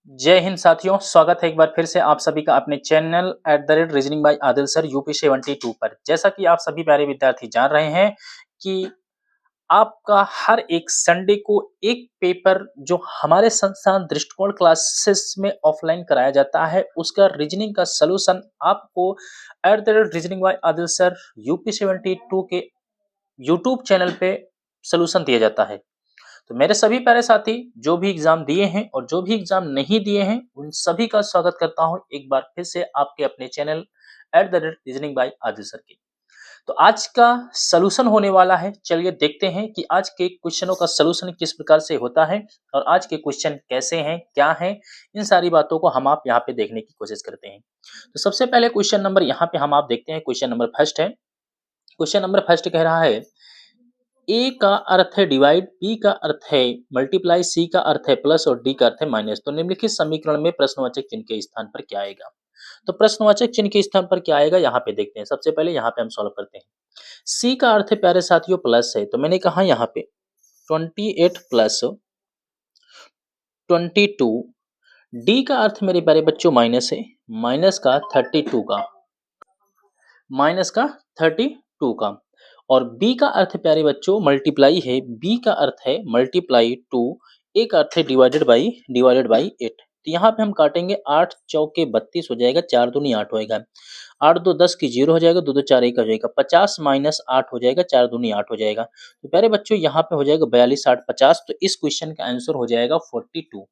जय हिंद साथियों, स्वागत है एक बार फिर से आप सभी का अपने channel @reasoning bye Adil sir UP 72 पर। जैसा कि आप सभी प्यारे विद्यार्थी जान रहे हैं कि आपका हर एक संडे को एक पेपर जो हमारे संस्थान दृष्टिकोण क्लासेस में ऑफलाइन कराया जाता है, उसका रीजनिंग का सॉल्यूशन आपको @reasoning bye Adil sir UP 72 के यूट्यूब चैनल पे सॉल्यूशन दिया जाता है। तो मेरे सभी प्यारे साथी जो भी एग्जाम दिए हैं और जो भी एग्जाम नहीं दिए हैं, उन सभी का स्वागत करता हूं एक बार फिर से आपके अपने channel reasoning bye Adil sir के। तो आज का सॉल्यूशन होने वाला है। चलिए देखते हैं कि आज के क्वेश्चनों का सॉल्यूशन किस प्रकार से होता है और आज के क्वेश्चन कैसे हैं, क्या हैं, इन सारी बातों को हम आप यहाँ पे देखने की कोशिश करते हैं। तो सबसे पहले क्वेश्चन नंबर यहाँ पे हम आप देखते हैं। क्वेश्चन नंबर फर्स्ट है। क्वेश्चन नंबर फर्स्ट कह रहा है ए का अर्थ है डिवाइड, बी का अर्थ है मल्टीप्लाई, सी का अर्थ है प्लस और डी का अर्थ है माइनस। तो निम्नलिखित समीकरण में प्रश्नवाचक चिन्ह के स्थान पर क्या आएगा? तो प्रश्नवाचक चिन्ह के स्थान पर क्या आएगा यहाँ पे देखते हैं। सबसे पहले यहाँ पे हम सॉल्व करते हैं। सी का अर्थ है प्यारे साथियों प्लस है, तो मैंने कहा यहाँ पे 28 प्लस 22। डी का अर्थ मेरे प्यारे बच्चों माइनस है, माइनस का 32 का, माइनस का 32 का। और बी का अर्थ प्यारे बच्चों मल्टीप्लाई है, बी का अर्थ है मल्टीप्लाई 2, ए का अर्थ है डिवाइडेड बाई 8। तो यहाँ पे हम काटेंगे 8 चौके 32 हो जाएगा, 4 दूनी 8 होएगा, 8 दो 10 की 0 हो जाएगा, 2 दो 4 1 हो जाएगा, 50 माइनस 8 हो जाएगा, 4 दूनी 8 हो जाएगा। तो प्यारे बच्चों यहाँ पे हो जाएगा 42 8 50। तो इस क्वेश्चन का आंसर हो जाएगा 42।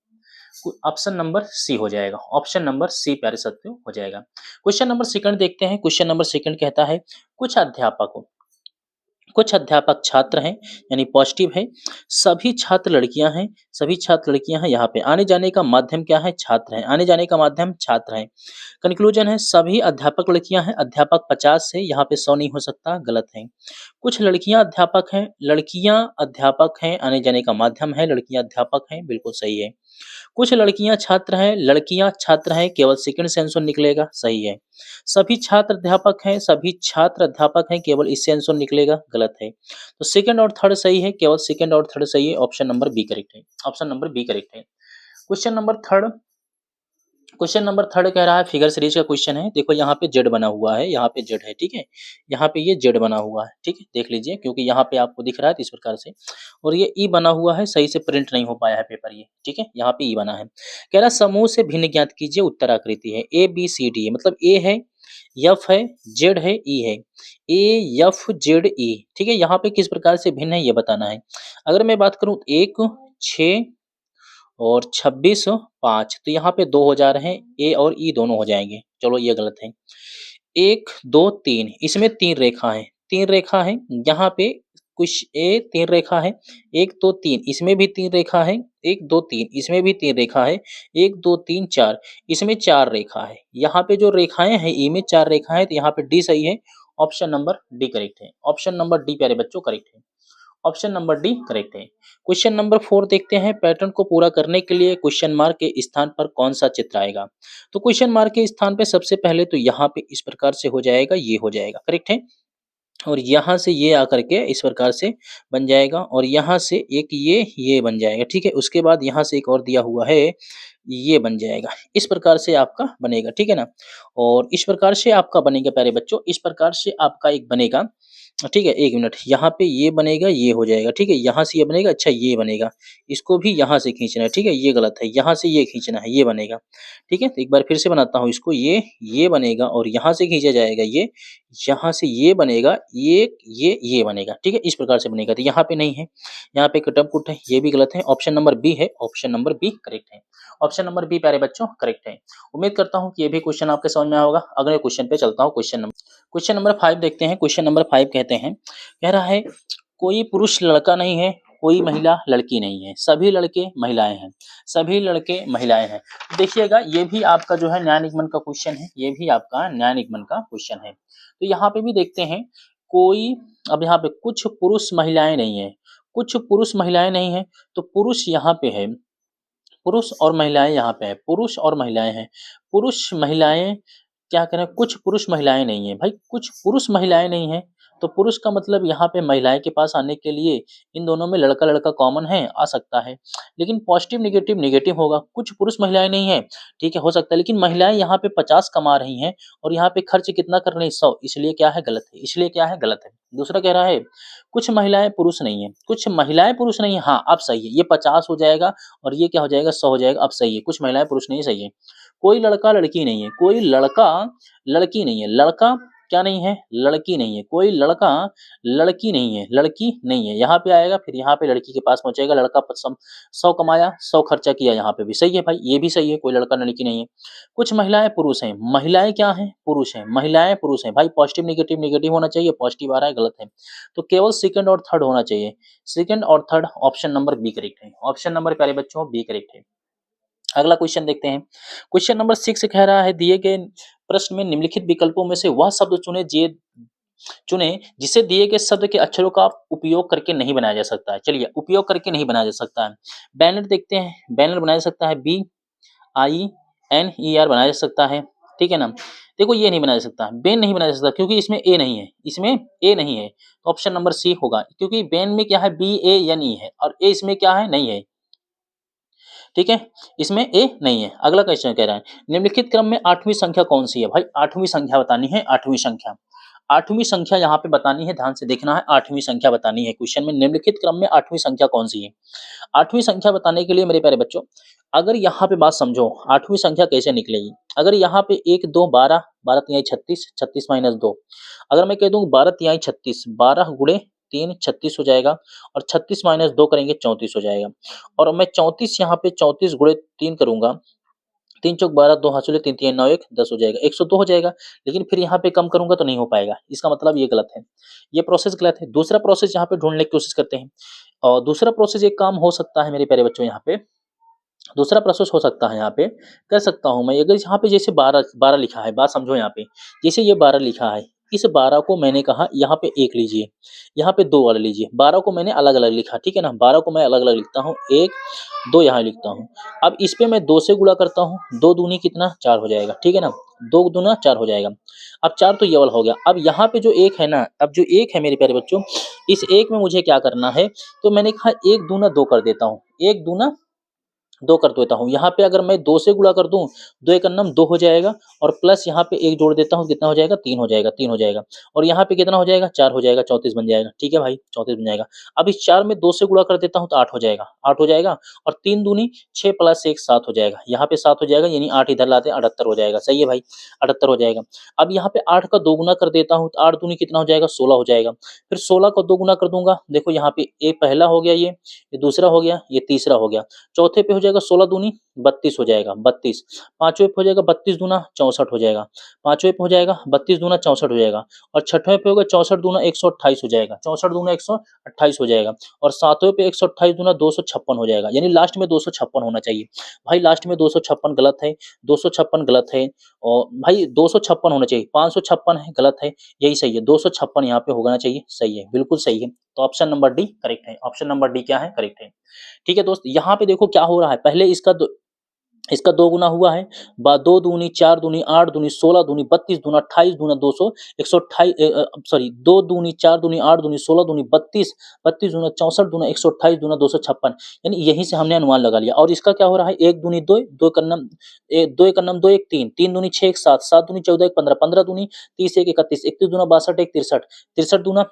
ऑप्शन नंबर सी हो जाएगा, ऑप्शन नंबर सी प्यारे साथियों हो जाएगा। क्वेश्चन नंबर सेकंड देखते हैं। क्वेश्चन नंबर सेकंड कहता है कुछ अध्यापक छात्र हैं, यानी पॉजिटिव है, सभी छात्र लड़कियां हैं, सभी छात्र लड़कियां हैं। यहाँ पे आने जाने का माध्यम क्या है? छात्र हैं, आने जाने का माध्यम छात्र हैं। कंक्लूजन है सभी अध्यापक लड़कियां हैं, अध्यापक 50 है, यहाँ पे 100 नहीं हो सकता, गलत है। कुछ लड़कियां अध्यापक हैं, लड़कियां अध्यापक हैं, आने जाने का माध्यम है, लड़कियां अध्यापक हैं, बिल्कुल सही है। कुछ लड़कियां छात्र हैं, लड़कियां छात्र हैं, केवल सेकंड से आंसर निकलेगा, सही है। सभी छात्र अध्यापक हैं, सभी छात्र अध्यापक हैं, केवल इससे आंसर निकलेगा, गलत है। तो सेकंड और थर्ड सही है, केवल सेकंड और थर्ड सही है, ऑप्शन नंबर बी करेक्ट है, ऑप्शन नंबर बी करेक्ट है। Question number third, question number third कह रहा है फिगर सीरीज का क्वेश्चन है। देखो यहाँ पे जेड बना हुआ है, यहाँ पे जेड है, ठीक है, यहाँ पे ये जेड बना हुआ है, ठीक है, देख लीजिए क्योंकि यहाँ पे आपको दिख रहा है इस प्रकार से, और ये ई बना हुआ है, सही से प्रिंट नहीं हो पाया है पेपर ये, ठीक है, यहाँ पे ई बना है। कह रहा समूह से भिन्न ज्ञात कीजिए, उत्तर आकृति है ए बी सी डी है, मतलब ए है, एफ है, जेड है, ई है, ए एफ जेड ई, ठीक है। यहाँ पे किस प्रकार से भिन्न है ये बताना है। अगर मैं बात करूँ 1 6 और 26 5, तो यहाँ पे 2 हो जा रहे हैं, ए और ई दोनों हो जाएंगे, चलो ये गलत है। 1 2 3, इसमें 3 रेखा है, 3 रेखा है, यहाँ पे कुछ ए 3 रेखा है, 1 2 3, इसमें भी 3 रेखा है, 1 2 3, इसमें भी 3 रेखा है, 1 2 3 4, इसमें 4 रेखा है। यहाँ पे जो रेखाएं हैं ई में 4 रेखाएं, तो यहाँ पे डी सही है, ऑप्शन नंबर डी करेक्ट है, ऑप्शन नंबर डी प्यारे बच्चों करेक्ट है, ऑप्शन नंबर डी करेक्ट है। क्वेश्चन नंबर 4 देखते हैं। पैटर्न को पूरा करने के लिए क्वेश्चन मार्क के स्थान पर कौन सा चित्र आएगा? तो क्वेश्चन मार्क के स्थान पे सबसे पहले तो यहाँ पे इस प्रकार से हो जाएगा, ये हो जाएगा, करेक्ट है। और यहाँ से ये आकर के इस प्रकार से बन जाएगा, और यहाँ से एक ये बन जाएगा, ठीक है। उसके बाद यहाँ से एक और दिया हुआ है, ये बन जाएगा, इस प्रकार से आपका बनेगा, ठीक है ना। और इस प्रकार से आपका बनेगा प्यारे बच्चों, इस प्रकार से आपका एक बनेगा, ठीक है। 1 मिनट, यहाँ पे ये बनेगा, ये हो जाएगा, ठीक है, यहाँ से ये बनेगा, अच्छा ये बनेगा, इसको भी यहाँ से खींचना है, ठीक है, ये गलत है, यहाँ से ये खींचना है, ये बनेगा, ठीक है। तो एक बार फिर से बनाता हूँ इसको, ये बनेगा और यहाँ से खींचा जाएगा, ये यहाँ से ये बनेगा, ये बनेगा, ठीक है, इस प्रकार से बनेगा। तो यहाँ पे नहीं है, यहाँ पे कटम कुट है, ये भी गलत है, ऑप्शन नंबर बी है, ऑप्शन नंबर बी करेक्ट है, ऑप्शन नंबर बी प्यारे बच्चों करेक्ट है। उम्मीद करता हूँ कि ये भी क्वेश्चन आपके समझ में आया होगा। अगले क्वेश्चन पे चलता हूँ। क्वेश्चन नंबर 5 देखते हैं। क्वेश्चन नंबर 5 कहते हैं, कह रहा है कोई पुरुष लड़का नहीं है, कोई महिला लड़की नहीं है, सभी लड़के महिलाएं हैं, सभी लड़के महिलाएं हैं। देखिएगा ये भी आपका जो है न्याय निगमन का क्वेश्चन है, ये भी आपका न्याय निगमन का क्वेश्चन है। तो यहाँ पे भी देखते हैं कोई, अब यहाँ पे कुछ पुरुष महिलाएं नहीं है, कुछ पुरुष महिलाएं नहीं है, तो पुरुष यहाँ पे है, पुरुष और महिलाएं यहाँ पे है, पुरुष और महिलाएं हैं, पुरुष महिलाएं क्या करें, कुछ पुरुष महिलाएं नहीं है, भाई कुछ पुरुष महिलाएं नहीं है, तो पुरुष का मतलब यहाँ पे महिलाएं के पास आने के लिए इन दोनों में लड़का लड़का कॉमन है, आ सकता है। लेकिन पॉजिटिव नेगेटिव नेगेटिव होगा, कुछ पुरुष महिलाएं नहीं है, ठीक है, हो सकता है। लेकिन महिलाएं यहाँ पे 50 कमा रही हैं और यहाँ पे खर्च कितना कर रही है, 100, इसलिए क्या है, गलत है, इसलिए क्या है, गलत है। दूसरा कह रहा है कुछ महिलाएं पुरुष नहीं है, कुछ महिलाएं पुरुष नहीं है, हाँ अब सही है, ये 50 हो जाएगा और ये क्या हो जाएगा, 100 हो जाएगा, अब सही है, कुछ महिलाएं पुरुष नहीं, सही है। कोई लड़का लड़की नहीं है, कोई लड़का लड़की नहीं है, लड़का क्या नहीं है, लड़की नहीं है, कोई लड़का लड़की नहीं है, लड़की नहीं है, यहाँ पे आएगा, फिर यहाँ पे लड़की के पास पहुंचेगा, लड़का 100 कमाया, 100 खर्चा किया, यहाँ पे भी सही है भाई, ये भी सही है, कोई लड़का लड़की नहीं है। कुछ महिलाएं पुरुष हैं, महिलाएं क्या हैं, पुरुष हैं, महिलाएं पुरुष हैं भाई, पॉजिटिव नेगेटिव नेगेटिव होना चाहिए, पॉजिटिव आ रहा है, गलत है। तो केवल सेकंड और थर्ड होना चाहिए, सेकंड और third, option number B correct है, ऑप्शन नंबर प्यारे बच्चों बी करेक्ट है। अगला क्वेश्चन देखते हैं। क्वेश्चन नंबर 6 कह रहा है दिए गए प्रश्न में निम्नलिखित विकल्पों में से वह शब्द चुने जिसे दिए गए शब्द के अक्षरों का उपयोग करके नहीं बनाया जा सकता है। चलिए, उपयोग करके नहीं बनाया जा सकता है। बैनर देखते हैं, बैनर बनाया जा सकता है, BINER बनाया जा सकता है, ठीक है ना। देखो ये नहीं बनाया जा सकता, बेन नहीं बनाया जा सकता क्योंकि इसमें ए नहीं है, इसमें ए नहीं है, तो ऑप्शन नंबर सी होगा, क्योंकि बेन में क्या है, BANE है और ए इसमें क्या है, नहीं है, ठीक है, इसमें ए नहीं है। अगला क्वेश्चन कह रहा है निम्नलिखित क्रम में आठवीं संख्या कौन सी है। भाई आठवीं संख्या बतानी है, आठवीं संख्या, आठवीं संख्या यहाँ पे बतानी है, ध्यान से देखना है, आठवीं संख्या बतानी है क्वेश्चन में, निम्नलिखित क्रम में आठवीं संख्या कौन सी है। आठवीं संख्या बताने के लिए मेरे प्यारे बच्चों, अगर यहाँ पे बात समझो, आठवीं संख्या कैसे निकलेगी। अगर यहाँ पे 1 2 12, 12 तिहाई 36, 36 माइनस 2, अगर मैं कह दूं 12 तिहाई 36, 12 गुणे 3 36 हो जाएगा, और 36 माइनस 2 करेंगे 34 हो जाएगा, और मैं 34 यहाँ पे 34 गुणे 3 करूंगा, 3 चौक 12, 2 हाथ 3 3 9 1 10 हो जाएगा, 102 हो जाएगा। लेकिन फिर यहाँ पे कम करूंगा तो नहीं हो पाएगा, इसका मतलब ये गलत है, ये प्रोसेस गलत है। दूसरा प्रोसेस यहाँ पे ढूंढने की कोशिश करते हैं, और दूसरा प्रोसेस एक काम हो सकता है मेरे प्यारे बच्चों, यहाँ पे दूसरा प्रोसेस हो सकता है, यहाँ पे कर सकता हूँ मैं, अगर यहाँ पे जैसे 12 12 लिखा है, बात समझो यहाँ पे, जैसे ये 12 लिखा है, इस 12 को मैंने कहा यहाँ पे 1 लीजिए, यहाँ पे 2 वाला लीजिए, 12 को मैंने अलग अलग लिखा, ठीक है ना, 12 को मैं अलग अलग लिखता हूँ, 1 2 यहाँ लिखता हूँ। अब इस पे मैं 2 से गुणा करता हूँ, 2 दूनी कितना, 4 हो जाएगा, ठीक है ना, 2 दूना 4 हो जाएगा। अब 4 तो ये वाला हो गया, अब यहाँ पे जो 1 है ना, अब जो 1 है मेरे प्यारे बच्चों, इस 1 में मुझे क्या करना है, तो मैंने कहा 1 दूना 2 कर देता हूँ, 1 दूना 2 कर देता हूँ। यहाँ पे अगर मैं 2 से गुणा कर दूँ, 2 एकम 2 हो जाएगा, और प्लस यहाँ पे 1 जोड़ देता हूँ, कितना हो जाएगा, 3 हो जाएगा, 3 हो जाएगा, और यहाँ पे कितना हो जाएगा, 4 हो जाएगा, 34 बन जाएगा, ठीक है भाई, 34 बन जाएगा। अब इस 4 में 2 से गुणा कर देता हूँ तो 8 हो जाएगा, 8 हो जाएगा, और 3 दूनी 6 प्लस 1 7 हो जाएगा, यहाँ पे 7 हो जाएगा, यानी 8 इधर लाते हैं, 78 हो जाएगा, सही है भाई, 78 हो जाएगा। अब यहाँ पे 8 का 2 गुना कर देता हूँ तो 8 दूनी कितना हो जाएगा, 16 हो जाएगा, फिर 16 का 2 गुना कर दूंगा, देखो यहाँ पे पहला हो गया, ये दूसरा हो गया, ये तीसरा हो गया, चौथे पे हो जाएगा 16 दूनी 32 हो जाएगा, 32, पांचवें पे हो जाएगा 32 दूना 64 हो जाएगा, पांचवें पे हो जाएगा 32 दूना 64 हो जाएगा, और छठवें पे होगा 64 दूना 128 हो जाएगा, 64 दूना 128 हो जाएगा, और सातवें पे 128 दूना 256 हो जाएगा, यानी लास्ट में 256 होना चाहिए। भाई लास्ट में 256 गलत है, 256 गलत है, और भाई 256 होना चाहिए, 556 है, गलत है, यही सही है, 256 यहाँ पे होना चाहिए, सही है, बिल्कुल सही है। तो ऑप्शन नंबर डी करेक्ट है, ऑप्शन नंबर डी क्या है, करेक्ट है। ठीक है दोस्त, यहाँ पे देखो क्या हो रहा है, पहले इसका 2 गुना हुआ है, 2 दूनी 4 दूनी 8 दूनी 16 दूनी 32 दूना 28 दूना 200 128, सॉरी 2 दूनी 4 दूनी 8 दूनी 16 दूनी 32 32 दूना 64 दूना 128 दूना 256, यानी यहीं से हमने अनुमान लगा लिया। और इसका क्या हो रहा है, 1 दूनी 2 2 कन्नम 2 एकन्नम 2 1 3 3 दूनी 6 1 7 7 दूनी 14 1 15 15 दूनी 30 1 31 31 दूना 62 1 63 63 दूना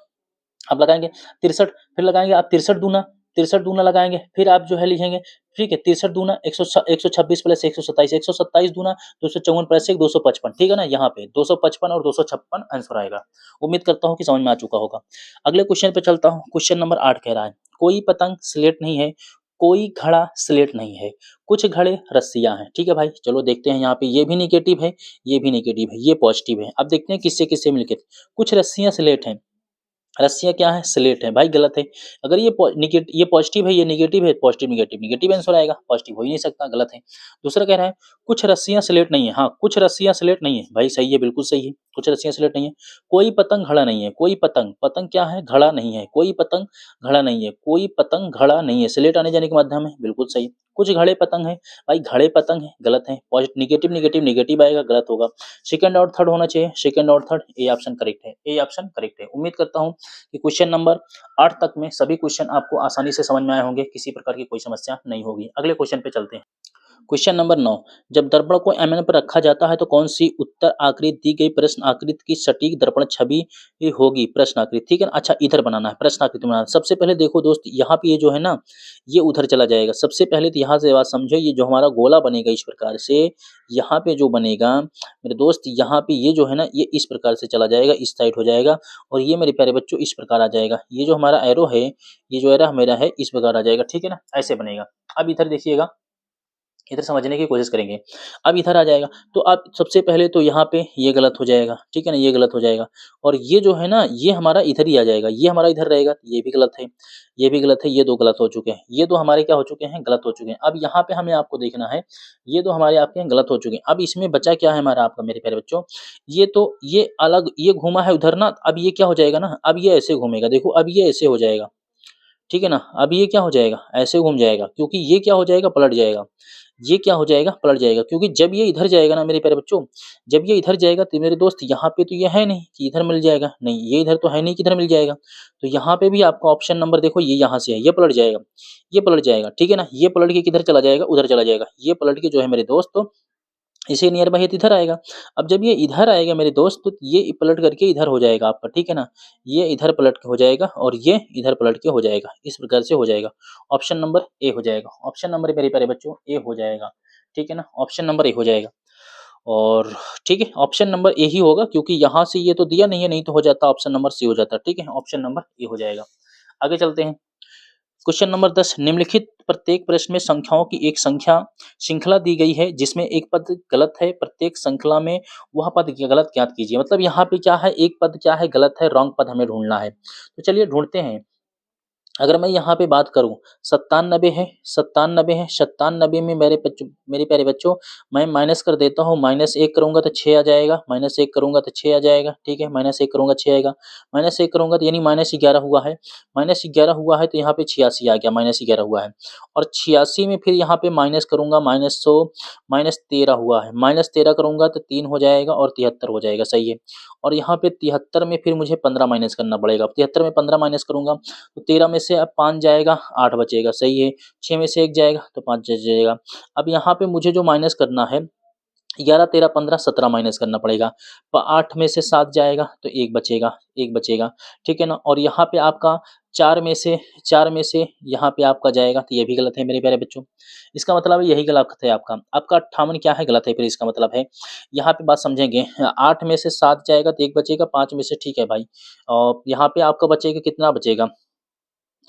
आप लगाएंगे 63, फिर लगाएंगे आप 63 दूना लगाएंगे, फिर आप जो है लिखेंगे, ठीक है, 63 दूना 126 प्लस 127 127 दूना 254 प्लस 1 255, ठीक है ना, यहाँ पे 255 और 256 आंसर आएगा। उम्मीद करता हूँ कि समझ में आ चुका होगा। अगले क्वेश्चन पे चलता हूँ। क्वेश्चन नंबर 8 कह रहा है कोई पतंग स्लेट नहीं है, कोई घड़ा स्लेट नहीं है, कुछ घड़े रस्सियां हैं। ठीक है भाई, चलो देखते हैं, यहाँ पे ये भी निगेटिव है, ये भी निगेटिव है, ये पॉजिटिव है। अब देखते हैं किससे किससे मिलके, कुछ रस्सियां स्लेट हैं, रस्सियां क्या है, स्लेट है, भाई गलत है। अगर ये ये पॉजिटिव है, ये नेगेटिव है, पॉजिटिव नेगेटिव नेगेटिव आंसर आएगा, पॉजिटिव हो ही नहीं सकता, गलत है। दूसरा कह रहा है कुछ रस्सियां स्लेट नहीं है, हाँ कुछ रस्सियां स्लेट नहीं है, भाई सही है, बिल्कुल सही है। कुछ रस्सियां स्लेट नहीं है। कोई पतंग घड़ा नहीं है, कोई पतंग, पतंग क्या है, घड़ा नहीं है, कोई पतंग घड़ा नहीं है, कोई पतंग घड़ा नहीं है, स्लेट आने जाने के माध्यम है, बिल्कुल सही। कुछ घड़े पतंग है, भाई घड़े पतंग है, गलत है। पॉजिटिव निगेटिव निगेटिव निगेटिव आएगा, गलत होगा। सेकंड और थर्ड होना चाहिए, सेकंड और थर्ड, ए ऑप्शन करेक्ट है, ए ऑप्शन करेक्ट है। उम्मीद करता हूँ कि क्वेश्चन नंबर 8 तक में सभी क्वेश्चन आपको आसानी से समझ में आए होंगे, किसी प्रकार की कोई समस्या नहीं होगी। अगले क्वेश्चन पे चलते हैं। क्वेश्चन नंबर 9, जब दर्पण को एमएन पर रखा जाता है तो कौन सी उत्तर आकृति दी गई प्रश्न आकृति की सटीक दर्पण छवि होगी? प्रश्न आकृति, ठीक है ना। अच्छा, इधर बनाना है, प्रश्न आकृति बनाना है। सबसे पहले देखो दोस्त, यहाँ पे ये जो है ना, ये उधर चला जाएगा। सबसे पहले तो यहाँ से बात समझो, ये जो हमारा गोला बनेगा इस प्रकार से, यहाँ पे जो बनेगा मेरे दोस्त, यहाँ पे ये जो है ना, ये इस प्रकार से चला जाएगा, इस साइड हो जाएगा, और ये मेरे प्यारे बच्चों इस प्रकार आ जाएगा। ये जो हमारा एरो है, ये जो एरो मेरा है, इस प्रकार आ जाएगा, ठीक है ना, ऐसे बनेगा। अब इधर देखिएगा, इधर समझने की कोशिश करेंगे। अब इधर आ जाएगा, तो अब सबसे पहले तो यहाँ पे ये गलत हो जाएगा, ठीक है ना, ये गलत हो जाएगा। और ये जो है ना, ये हमारा इधर ही आ जाएगा, ये हमारा इधर रहेगा, ये भी गलत है, ये भी गलत है, ये दो गलत हो चुके हैं, ये दो हमारे क्या हो चुके हैं, गलत हो चुके हैं। अब यहाँ पे हमें आपको देखना है, ये दो हमारे आपके गलत हो चुके हैं। अब इसमें बचा क्या है हमारा आपका मेरे प्यारे बच्चों, ये तो ये अलग, ये घूमा है उधर ना, अब ये क्या हो जाएगा ना, अब ये ऐसे घूमेगा, देखो अब ये ऐसे हो जाएगा, ठीक है ना। अब ये क्या हो जाएगा, ऐसे घूम जाएगा, क्योंकि ये क्या हो जाएगा, पलट जाएगा। ये क्या हो जाएगा, पलट जाएगा, क्योंकि जब ये इधर जाएगा ना मेरे प्यारे बच्चों, जब ये इधर जाएगा तो मेरे दोस्त यहाँ पे तो ये है नहीं कि इधर मिल जाएगा, नहीं ये इधर तो है नहीं कि इधर मिल जाएगा। तो यहाँ पे भी आपका ऑप्शन नंबर देखो, ये यहाँ से है, ये पलट जाएगा, ये पलट जाएगा, ठीक है ना। ये पलट के किधर चला जाएगा, उधर चला जाएगा। ये पलट के जो है मेरे दोस्त, इसे नियर बाय है तो इधर आएगा। अब जब ये इधर आएगा मेरे दोस्त, तो ये पलट करके इधर हो जाएगा आपका, ठीक है ना। ये इधर पलट के हो जाएगा और ये इधर पलट के हो जाएगा, इस प्रकार से हो जाएगा। ऑप्शन नंबर ए हो जाएगा, ऑप्शन नंबर मेरे प्यारे बच्चों ए हो जाएगा, ठीक है ना, ऑप्शन नंबर ए हो जाएगा। और ठीक है, ऑप्शन नंबर ए ही होगा, क्योंकि यहाँ से ये तो दिया नहीं है, नहीं तो हो जाता ऑप्शन नंबर सी हो जाता, ठीक है, ऑप्शन नंबर ए हो जाएगा। आगे चलते हैं। क्वेश्चन नंबर 10, निम्नलिखित प्रत्येक प्रश्न में संख्याओं की एक संख्या श्रृंखला दी गई है जिसमें एक पद गलत है, प्रत्येक श्रृंखला में वह पद गलत ज्ञात कीजिए। मतलब यहाँ पे क्या है, एक पद क्या है, गलत है, रॉन्ग पद हमें ढूंढना है। तो चलिए ढूंढते हैं। अगर मैं यहाँ पे बात करूँ, 97 है, 97 है, 97 में मेरे प्यारे बच्चों, मैं माइनस कर देता हूँ, -1 करूँगा तो 6 आ जाएगा, -1 करूँगा तो 6 आ जाएगा, ठीक है, -1 करूँगा 6 आएगा, -1 करूँगा तो यानी -11 हुआ है, -11 हुआ है तो यहाँ पे 86 आ गया, -11 हुआ है। और 86 में फिर यहाँ पे माइनस करूँगा, -13 हुआ है, -13 करूँगा तो 3 हो जाएगा और 73 हो जाएगा, सही है। और यहाँ पे 73 में फिर मुझे 15 माइनस करना पड़ेगा, 73 में 15 माइनस करूँगा तो 13 में से अब 5 जाएगा, 8 बचेगा, सही है। 6 में से 1 जाएगा तो 5 जाएगा। अब यहाँ पे मुझे जो माइनस करना है, 11 13 15 17 माइनस करना पड़ेगा। 8 में से 7 जाएगा तो 1 बचेगा, 1 बचेगा, ठीक है ना। और यहाँ पे आपका 4 में से यहाँ पे आपका जाएगा तो ये भी गलत है मेरे प्यारे बच्चों। इसका मतलब है यही गलत है आपका। आपका 58 क्या है, गलत है, फिर इसका मतलब है यहाँ पे बात समझेंगे। 8 में से 7 जाएगा तो 1 बचेगा, 5 में से, ठीक है भाई। और यहाँ पे आपका बचेगा, कितना बचेगा,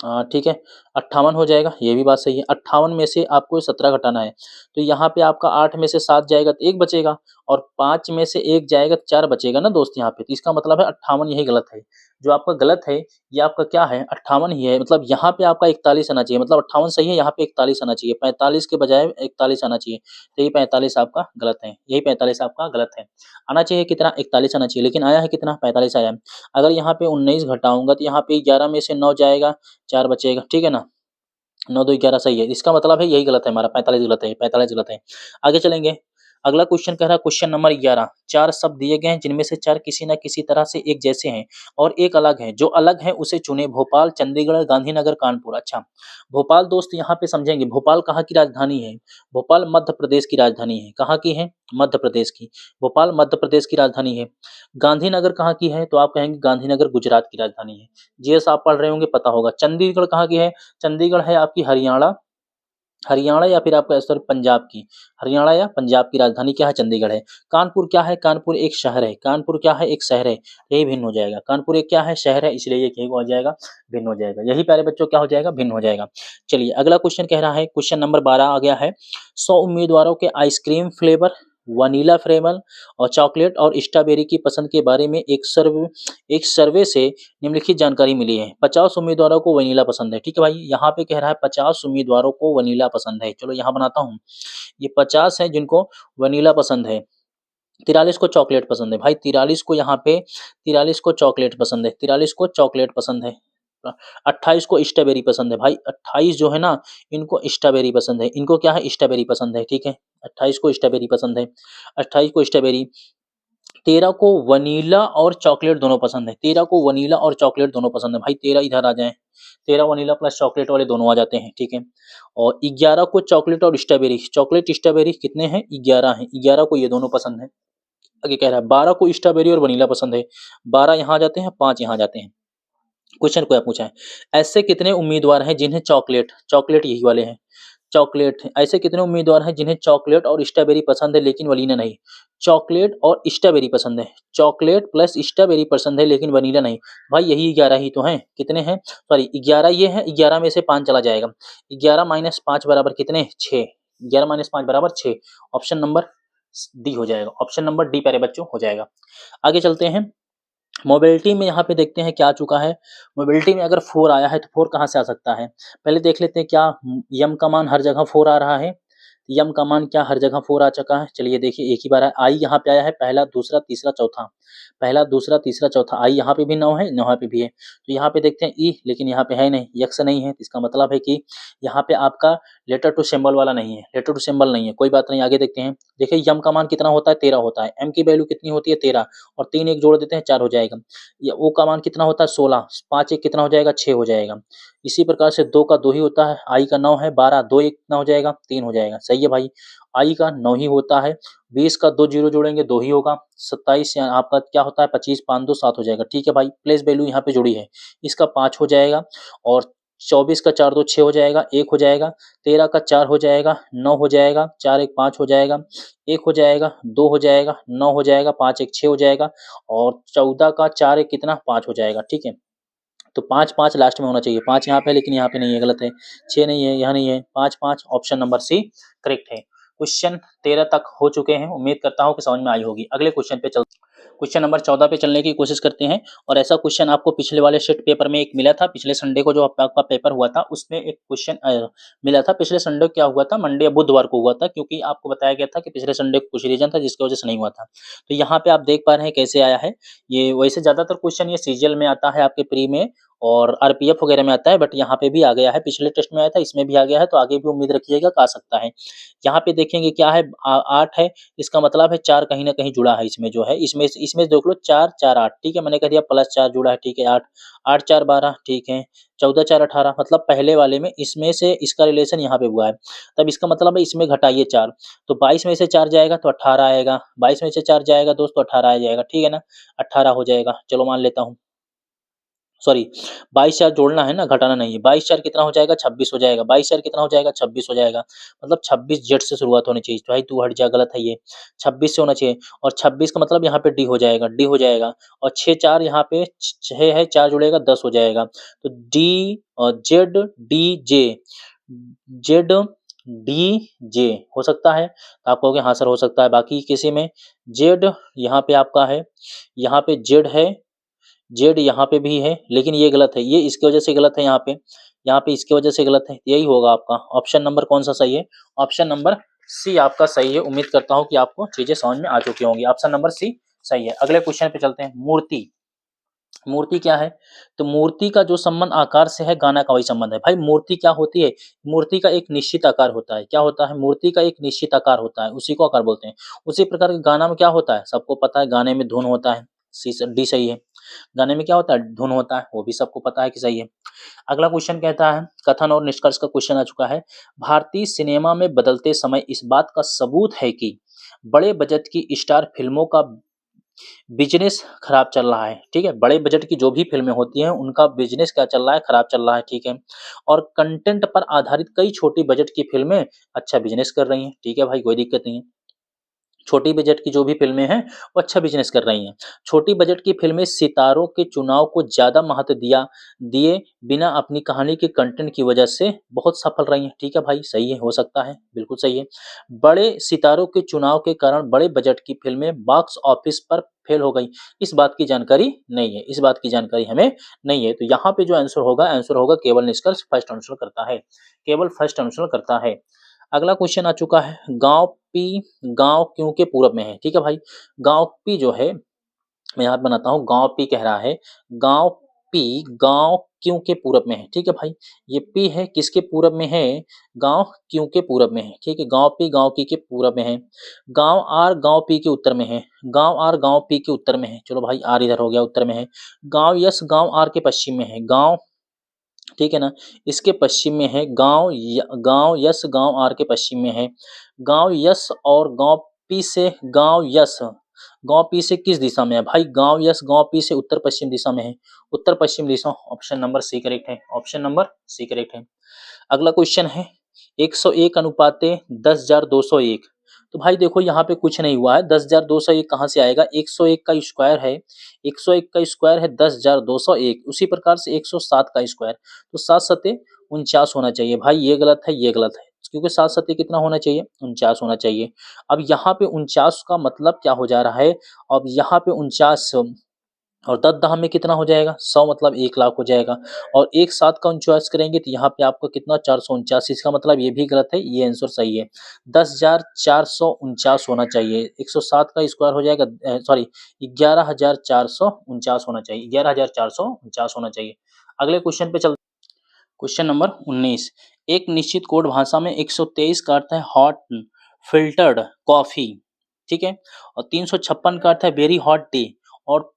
ठीक है, 58 हो जाएगा, ये भी बात सही है। 58 में से आपको 17 घटाना है, तो यहाँ पे आपका 8 में से 7 जाएगा तो 1 बचेगा, और 5 में से 1 जाएगा तो 4 बचेगा ना दोस्त यहाँ पे। तो इसका मतलब है 58 यही गलत है। जो आपका गलत है, ये आपका क्या है, 58 ही है। मतलब यहाँ पे आपका 41 आना चाहिए, मतलब 58 सही है, यहाँ पे 41 आना चाहिए, 45 के बजाय 41 आना चाहिए। तो ये 45 आपका गलत है, यही 45 आपका गलत है। आना चाहिए कितना, 41 आना चाहिए, लेकिन आया है कितना, 45 आया है। अगर यहाँ पे 19 घटाऊंगा तो यहाँ पे 11 में से 9 जाएगा, 4 बचेगा, ठीक है ना। 9 2 11 सही है, इसका मतलब है यही गलत है हमारा, 45 गलत है, 45 गलत है। आगे चलेंगे। अगला क्वेश्चन कह रहा है, क्वेश्चन नंबर 11, 4 शब्द दिए गए हैं जिनमें से 4 किसी न किसी तरह से एक जैसे हैं और एक अलग है। जो अलग है उसे चुने, भोपाल, चंडीगढ़, गांधीनगर, कानपुर। अच्छा, भोपाल दोस्त यहाँ पे समझेंगे, भोपाल कहाँ की राजधानी है, भोपाल मध्य प्रदेश की राजधानी है। कहाँ की है, मध्य प्रदेश की, भोपाल मध्य प्रदेश की राजधानी है। गांधीनगर कहाँ की है, तो आप कहेंगे गांधीनगर गुजरात की राजधानी है। जीएस आप पढ़ रहे होंगे, पता होगा। चंडीगढ़ कहाँ की है, चंडीगढ़ है आपकी हरियाणा, हरियाणा या फिर आपका सॉरी पंजाब की, हरियाणा या पंजाब की राजधानी क्या है, चंडीगढ़ है। कानपुर क्या है, कानपुर एक शहर है, कानपुर क्या है, एक शहर है, यही भिन्न हो जाएगा। कानपुर एक क्या है, शहर है, इसलिए ये क्या हो जाएगा, भिन्न हो जाएगा। यही प्यारे बच्चों क्या हो जाएगा, भिन्न हो जाएगा। चलिए अगला क्वेश्चन कह रहा है, क्वेश्चन नंबर 12 आ गया है। 100 उम्मीदवारों के आइसक्रीम फ्लेवर, वनीला फ्लेवर और चॉकलेट और स्ट्रॉबेरी की पसंद के बारे में एक सर्वे से निम्नलिखित जानकारी मिली है। 50 उम्मीदवारों को वनीला पसंद है, ठीक है भाई। यहाँ पे कह रहा है 50 उम्मीदवारों को वनीला पसंद है। चलो यहाँ बनाता हूँ, ये 50 है जिनको वनीला पसंद है। 43 को चॉकलेट पसंद है भाई, 43 को यहाँ पे 43 को चॉकलेट पसंद है, 43 को चॉकलेट पसंद है। 28 को स्ट्रॉबेरी पसंद है भाई, 28 जो है ना इनको स्ट्रॉबेरी पसंद है, इनको क्या है स्ट्रॉबेरी पसंद है, ठीक है। 28 को स्ट्रॉबेरी पसंद है, 28 को स्ट्रॉबेरी। 13 को वनीला और चॉकलेट दोनों पसंद है, 13 को वनीला और चॉकलेट दोनों पसंद है भाई, 13 इधर आ जाए, 13 वनीला प्लस चॉकलेट वाले दोनों आ जाते हैं, ठीक है। और 11 को चॉकलेट और स्ट्रॉबेरी, चॉकलेट स्ट्रॉबेरी कितने हैं 11 हैं, 11 को ये दोनों पसंद है। आगे कह रहा है 12 को स्ट्रॉबेरी और वनीला पसंद है, 12 यहाँ आ जाते हैं, 5 यहाँ आ जाते हैं। क्वेश्चन क्या पूछा है, ऐसे कितने उम्मीदवार हैं जिन्हें चॉकलेट, चॉकलेट यही वाले हैं, चॉकलेट ऐसे कितने उम्मीदवार हैं जिन्हें चॉकलेट और स्ट्रॉबेरी पसंद है लेकिन वनीला नहीं। चॉकलेट और स्ट्रॉबेरी पसंद है, चॉकलेट प्लस स्ट्रॉबेरी पसंद है लेकिन वनीला नहीं। भाई यही 11 ही तो हैं, कितने हैं सॉरी 11 ये हैं, 11 में से 5 चला जाएगा, 11 माइनस 5 बराबर कितने 6, 11 माइनस 5 बराबर 6। ऑप्शन नंबर डी हो जाएगा, ऑप्शन नंबर डी प्यारे बच्चों हो जाएगा। आगे चलते हैं, मोबिलिटी में यहाँ पे देखते हैं क्या आ चुका है। मोबिलिटी में अगर 4 आया है तो 4 कहाँ से आ सकता है, पहले देख लेते हैं क्या यम का मान हर जगह 4 आ रहा है, यम का मान क्या हर जगह 4 आ चुका है। चलिए देखिए एक ही बार है, आई यहाँ पे आया है पहला दूसरा तीसरा चौथा, पहला दूसरा तीसरा चौथा, आई यहाँ पे भी 9 है, 9 पे भी है। तो यहाँ पे देखते हैं ई, लेकिन यहाँ पे है नहीं, यक्स नहीं है, तो इसका मतलब है कि यहाँ पे आपका लेटर टू सिंबल वाला नहीं है, लेटर टू सिंबल नहीं है, कोई बात नहीं। आगे देखते हैं, देखिए यम का मान कितना होता है 13 होता है, एम की वैल्यू कितनी होती है 13 और 3 एक जोड़ देते हैं 4 हो जाएगा। या ओ का मान कितना होता है 16, 5 एक कितना हो जाएगा 6 हो जाएगा। इसी प्रकार से 2 का 2 ही होता है, आई का 9 है 12, 2 एक कितना हो जाएगा 3 हो जाएगा, सही है भाई। आई का 9 ही होता है, 20 का 2 जीरो जोड़ेंगे 2 ही होगा, 27 आपका क्या होता है 25, 5 2 7 हो जाएगा, ठीक है भाई। प्लेस वैल्यू यहाँ पे जुड़ी है, इसका 5 हो जाएगा और 24 का 4 2 6 हो जाएगा, 1 हो जाएगा, 13 का 4 हो जाएगा, 9 हो जाएगा, 4 1 5 हो जाएगा, 1 हो जाएगा, 2 हो जाएगा, 9 हो जाएगा, 5 1 6 हो जाएगा और 14 का 4 1 कितना 5 हो जाएगा, ठीक है। तो 5 5 लास्ट में होना चाहिए, 5 यहाँ पे लेकिन यहाँ पे नहीं है, गलत है, 6 नहीं है, यहाँ नहीं है, 5 5 ऑप्शन नंबर सी करेक्ट है। क्वेश्चन 13 तक हो चुके हैं, उम्मीद करता हूँ कि समझ में आई होगी। अगले क्वेश्चन पे चलते, क्वेश्चन नंबर 14 पे चलने की कोशिश करते हैं। और ऐसा क्वेश्चन आपको पिछले वाले सेट पेपर में एक मिला था, पिछले संडे को जो आपका पेपर हुआ था उसमें एक क्वेश्चन मिला था। पिछले संडे क्या हुआ था, मंडे या बुधवार को हुआ था, क्योंकि आपको बताया गया था कि पिछले संडे को कुछ रीजन था जिसकी वजह से नहीं हुआ था। तो यहाँ पे आप देख पा रहे हैं कैसे आया है ये। वैसे ज्यादातर क्वेश्चन ये सीजीएल में आता है आपके प्री में और आरपीएफ वगैरह में आता है, बट यहाँ पे भी आ गया है, पिछले टेस्ट में आया था इसमें भी आ गया है, तो आगे भी उम्मीद रखिएगा कि आ सकता है। यहाँ पे देखेंगे क्या है 8 है, इसका मतलब है 4 कहीं ना कहीं जुड़ा है इसमें, जो है इसमें इसमें देख लो 4 4 8, ठीक है, मैंने कह दिया प्लस 4 जुड़ा है, ठीक है 8 8 4 12, ठीक है 14 4 18, मतलब पहले वाले में इसमें से इसका रिलेशन यहाँ पे हुआ है, तब इसका मतलब है इसमें घटाइए 4, तो 22 में से 4 जाएगा तो 18 आएगा, 22 में से 4 जाएगा दोस्तों 18 आ जाएगा, ठीक है ना, 18 हो जाएगा। चलो मान लेता हूँ, सॉरी 22 4 जोड़ना है ना, घटाना नहीं है। 22 4 कितना हो जाएगा 26 हो जाएगा, 22 4 कितना हो जाएगा 26 हो जाएगा, मतलब 26 जेड से शुरुआत होनी चाहिए। तो भाई तू हट जा, गलत है ये, 26 से होना चाहिए और 26 का मतलब यहाँ पे डी हो जाएगा, डी हो जाएगा और 6 4 यहाँ पे 6 है, 4 जुड़ेगा 10 हो जाएगा। तो डी और Z D J, Z D J हो सकता है, तो आप कहोगे हाँ सर हो सकता है। बाकी किसी में जेड यहाँ पे आपका है, यहाँ पे जेड है, जेड यहाँ पे भी है, लेकिन ये गलत है, ये इसकी वजह से गलत है, यहाँ पे इसकी वजह से गलत है, यही होगा आपका ऑप्शन नंबर कौन सा सही है, ऑप्शन नंबर सी आपका सही है। उम्मीद करता हूँ कि आपको चीजें समझ में आ चुकी होंगी, ऑप्शन नंबर सी सही है। अगले क्वेश्चन पे चलते हैं, मूर्ति, मूर्ति क्या है, तो मूर्ति का जो संबंध आकार से है गाना का वही संबंध है। भाई मूर्ति क्या होती है, मूर्ति का एक निश्चित आकार होता है, क्या होता है, मूर्ति का एक निश्चित आकार होता है, उसी को आकार बोलते हैं। उसी प्रकार के गाना में क्या होता है, सबको पता है, गाने में धुन होता है, सी डी सही है। गाने में क्या होता है, धुन होता है, वो भी सबको पता है कि सही है। अगला क्वेश्चन कहता है, कथन और निष्कर्ष का क्वेश्चन आ चुका है, भारतीय सिनेमा में बदलते समय इस बात का सबूत है कि बड़े बजट की स्टार फिल्मों का बिजनेस खराब चल रहा है, ठीक है, बड़े बजट की जो भी फिल्में होती हैं उनका बिजनेस क्या चल रहा है, खराब चल रहा है, ठीक है। और कंटेंट पर आधारित कई छोटी बजट की फिल्में अच्छा बिजनेस कर रही हैं, ठीक है भाई कोई दिक्कत नहीं है। छोटी बजट की जो भी फिल्में हैं वो अच्छा बिजनेस कर रही हैं। छोटी बजट की फिल्में सितारों के चुनाव को ज़्यादा महत्व दिए बिना अपनी कहानी के कंटेंट की वजह से बहुत सफल रही हैं, ठीक है भाई सही है, हो सकता है, बिल्कुल सही है। बड़े सितारों के चुनाव के कारण बड़े बजट की फिल्में बॉक्स ऑफिस पर फेल हो गई, इस बात की जानकारी नहीं है, इस बात की जानकारी हमें नहीं है। तो यहाँ पे जो आंसर होगा केवल निष्कर्ष फर्स्ट आंसर करता है, केवल फर्स्ट आंसर करता है। अगला क्वेश्चन आ चुका है, गाँव पी गाँव क्यों के पूरब में है। ठीक है भाई, गाँव पी जो है मैं यहाँ पे बनाता हूँ, गाँव पी कह रहा है, गाँव पी गाँव क्यों के पूरब में है। ठीक है भाई, ये पी है किसके पूरब में है, गाँव क्यों के पूरब में है। ठीक है, गाँव पी गाँव की के पूरब में है। गाँव आर गाँव पी के उत्तर में है, गाँव आर गाँव पी के उत्तर में है। चलो भाई, आर इधर हो गया, उत्तर में है। गाँव यस गाँव आर के पश्चिम में है, गाँव, ठीक है ना, इसके पश्चिम में है। गाँव यस गाँव आर के पश्चिम में है। गाँव यस और गाँव पी से, गाँव पी से किस दिशा में है भाई, गाँव यस गाँव पी से उत्तर पश्चिम दिशा में है, उत्तर पश्चिम दिशा। ऑप्शन नंबर सी करेक्ट है, ऑप्शन नंबर सी करेक्ट है। अगला क्वेश्चन है, 101 अनुपाते 10,201। तो भाई देखो यहाँ पे कुछ नहीं हुआ है, 10,201 कहाँ से आएगा, 101 का स्क्वायर है, 101 का स्क्वायर है 10,201, उसी प्रकार से 107 का स्क्वायर, तो 7 सते 49 होना चाहिए। भाई ये गलत है, ये गलत है, क्योंकि 7 सते कितना होना चाहिए, 49 होना चाहिए। अब यहाँ पे 49 का मतलब क्या हो जा रहा है, अब यहाँ पे 49 और 10 दहा में कितना हो जाएगा, 100, मतलब 1 लाख हो जाएगा। और एक साथ का 49 करेंगे तो यहाँ पे आपको कितना, 449, इसका मतलब ये भी गलत है, ये आंसर सही है। 10,449 होना चाहिए, 107 का स्क्वायर हो जाएगा, सॉरी 11,449 होना चाहिए, 11,449 होना चाहिए। अगले क्वेश्चन पे चल, क्वेश्चन नंबर 19, एक निश्चित कोड भाषा में 123 का अर्थ है हॉट फिल्टर्ड कॉफी, ठीक है, और 356 का अर्थ है वेरी हॉट टी, और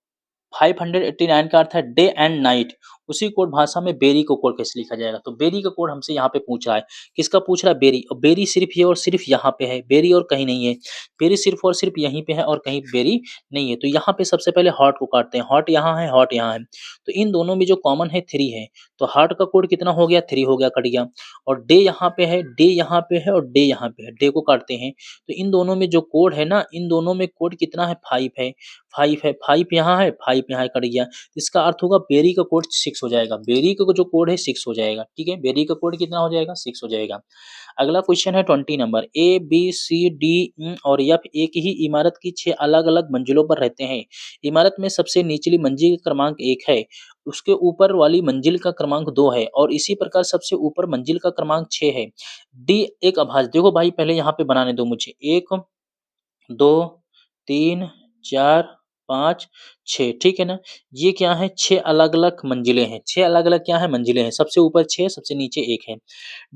589 का अर्थ है डे एंड नाइट। उसी कोड भाषा में बेरी को कोड कैसे लिखा जाएगा, तो बेरी का कोड हमसे यहाँ पे पूछ रहा है, किसका पूछ रहा है, बेरी, और बेरी सिर्फ ये और सिर्फ यहाँ पे है, बेरी और कहीं नहीं है, बेरी सिर्फ और सिर्फ यहीं पे है और कहीं बेरी नहीं है। तो यहाँ पे सबसे पहले हॉट को काटते हैं, हॉट यहाँ है, हॉट यहाँ है, तो इन दोनों में जो कॉमन है 3 है, तो हॉट का कोड कितना हो गया, 3 हो गया, कट गया। और डे यहाँ पे है, डे यहाँ पे है और डे यहाँ पे है, डे को काटते हैं, तो इन दोनों में जो कोड है ना, इन दोनों में कोड कितना है, 5 है, 5 है, 5 यहाँ है, 5 यहाँ है, कट गया। इसका अर्थ होगा बेरी का कोड 6 हो जाएगा, बेरी का जो कोड है 6 हो जाएगा, ठीक है, बेरी का कोड कितना हो जाएगा, 6 हो जाएगा। अगला क्वेश्चन है 20 number, A B C D और एफ एक ही इमारत की 6 अलग अलग मंजिलों पर रहते हैं। इमारत में सबसे निचली मंजिल का क्रमांक 1 है, उसके ऊपर वाली मंजिल का क्रमांक 2 है, और इसी प्रकार सबसे ऊपर मंजिल का क्रमांक 6 है। डी एक अभाज्य, देखो भाई पहले यहाँ पे बनाने दो मुझे, 1 2 3 4 5 6, ठीक है ना, ये क्या है, 6 अलग अलग मंजिलें हैं, 6 अलग अलग क्या है, मंजिलें हैं, सबसे ऊपर 6, सबसे नीचे 1 है।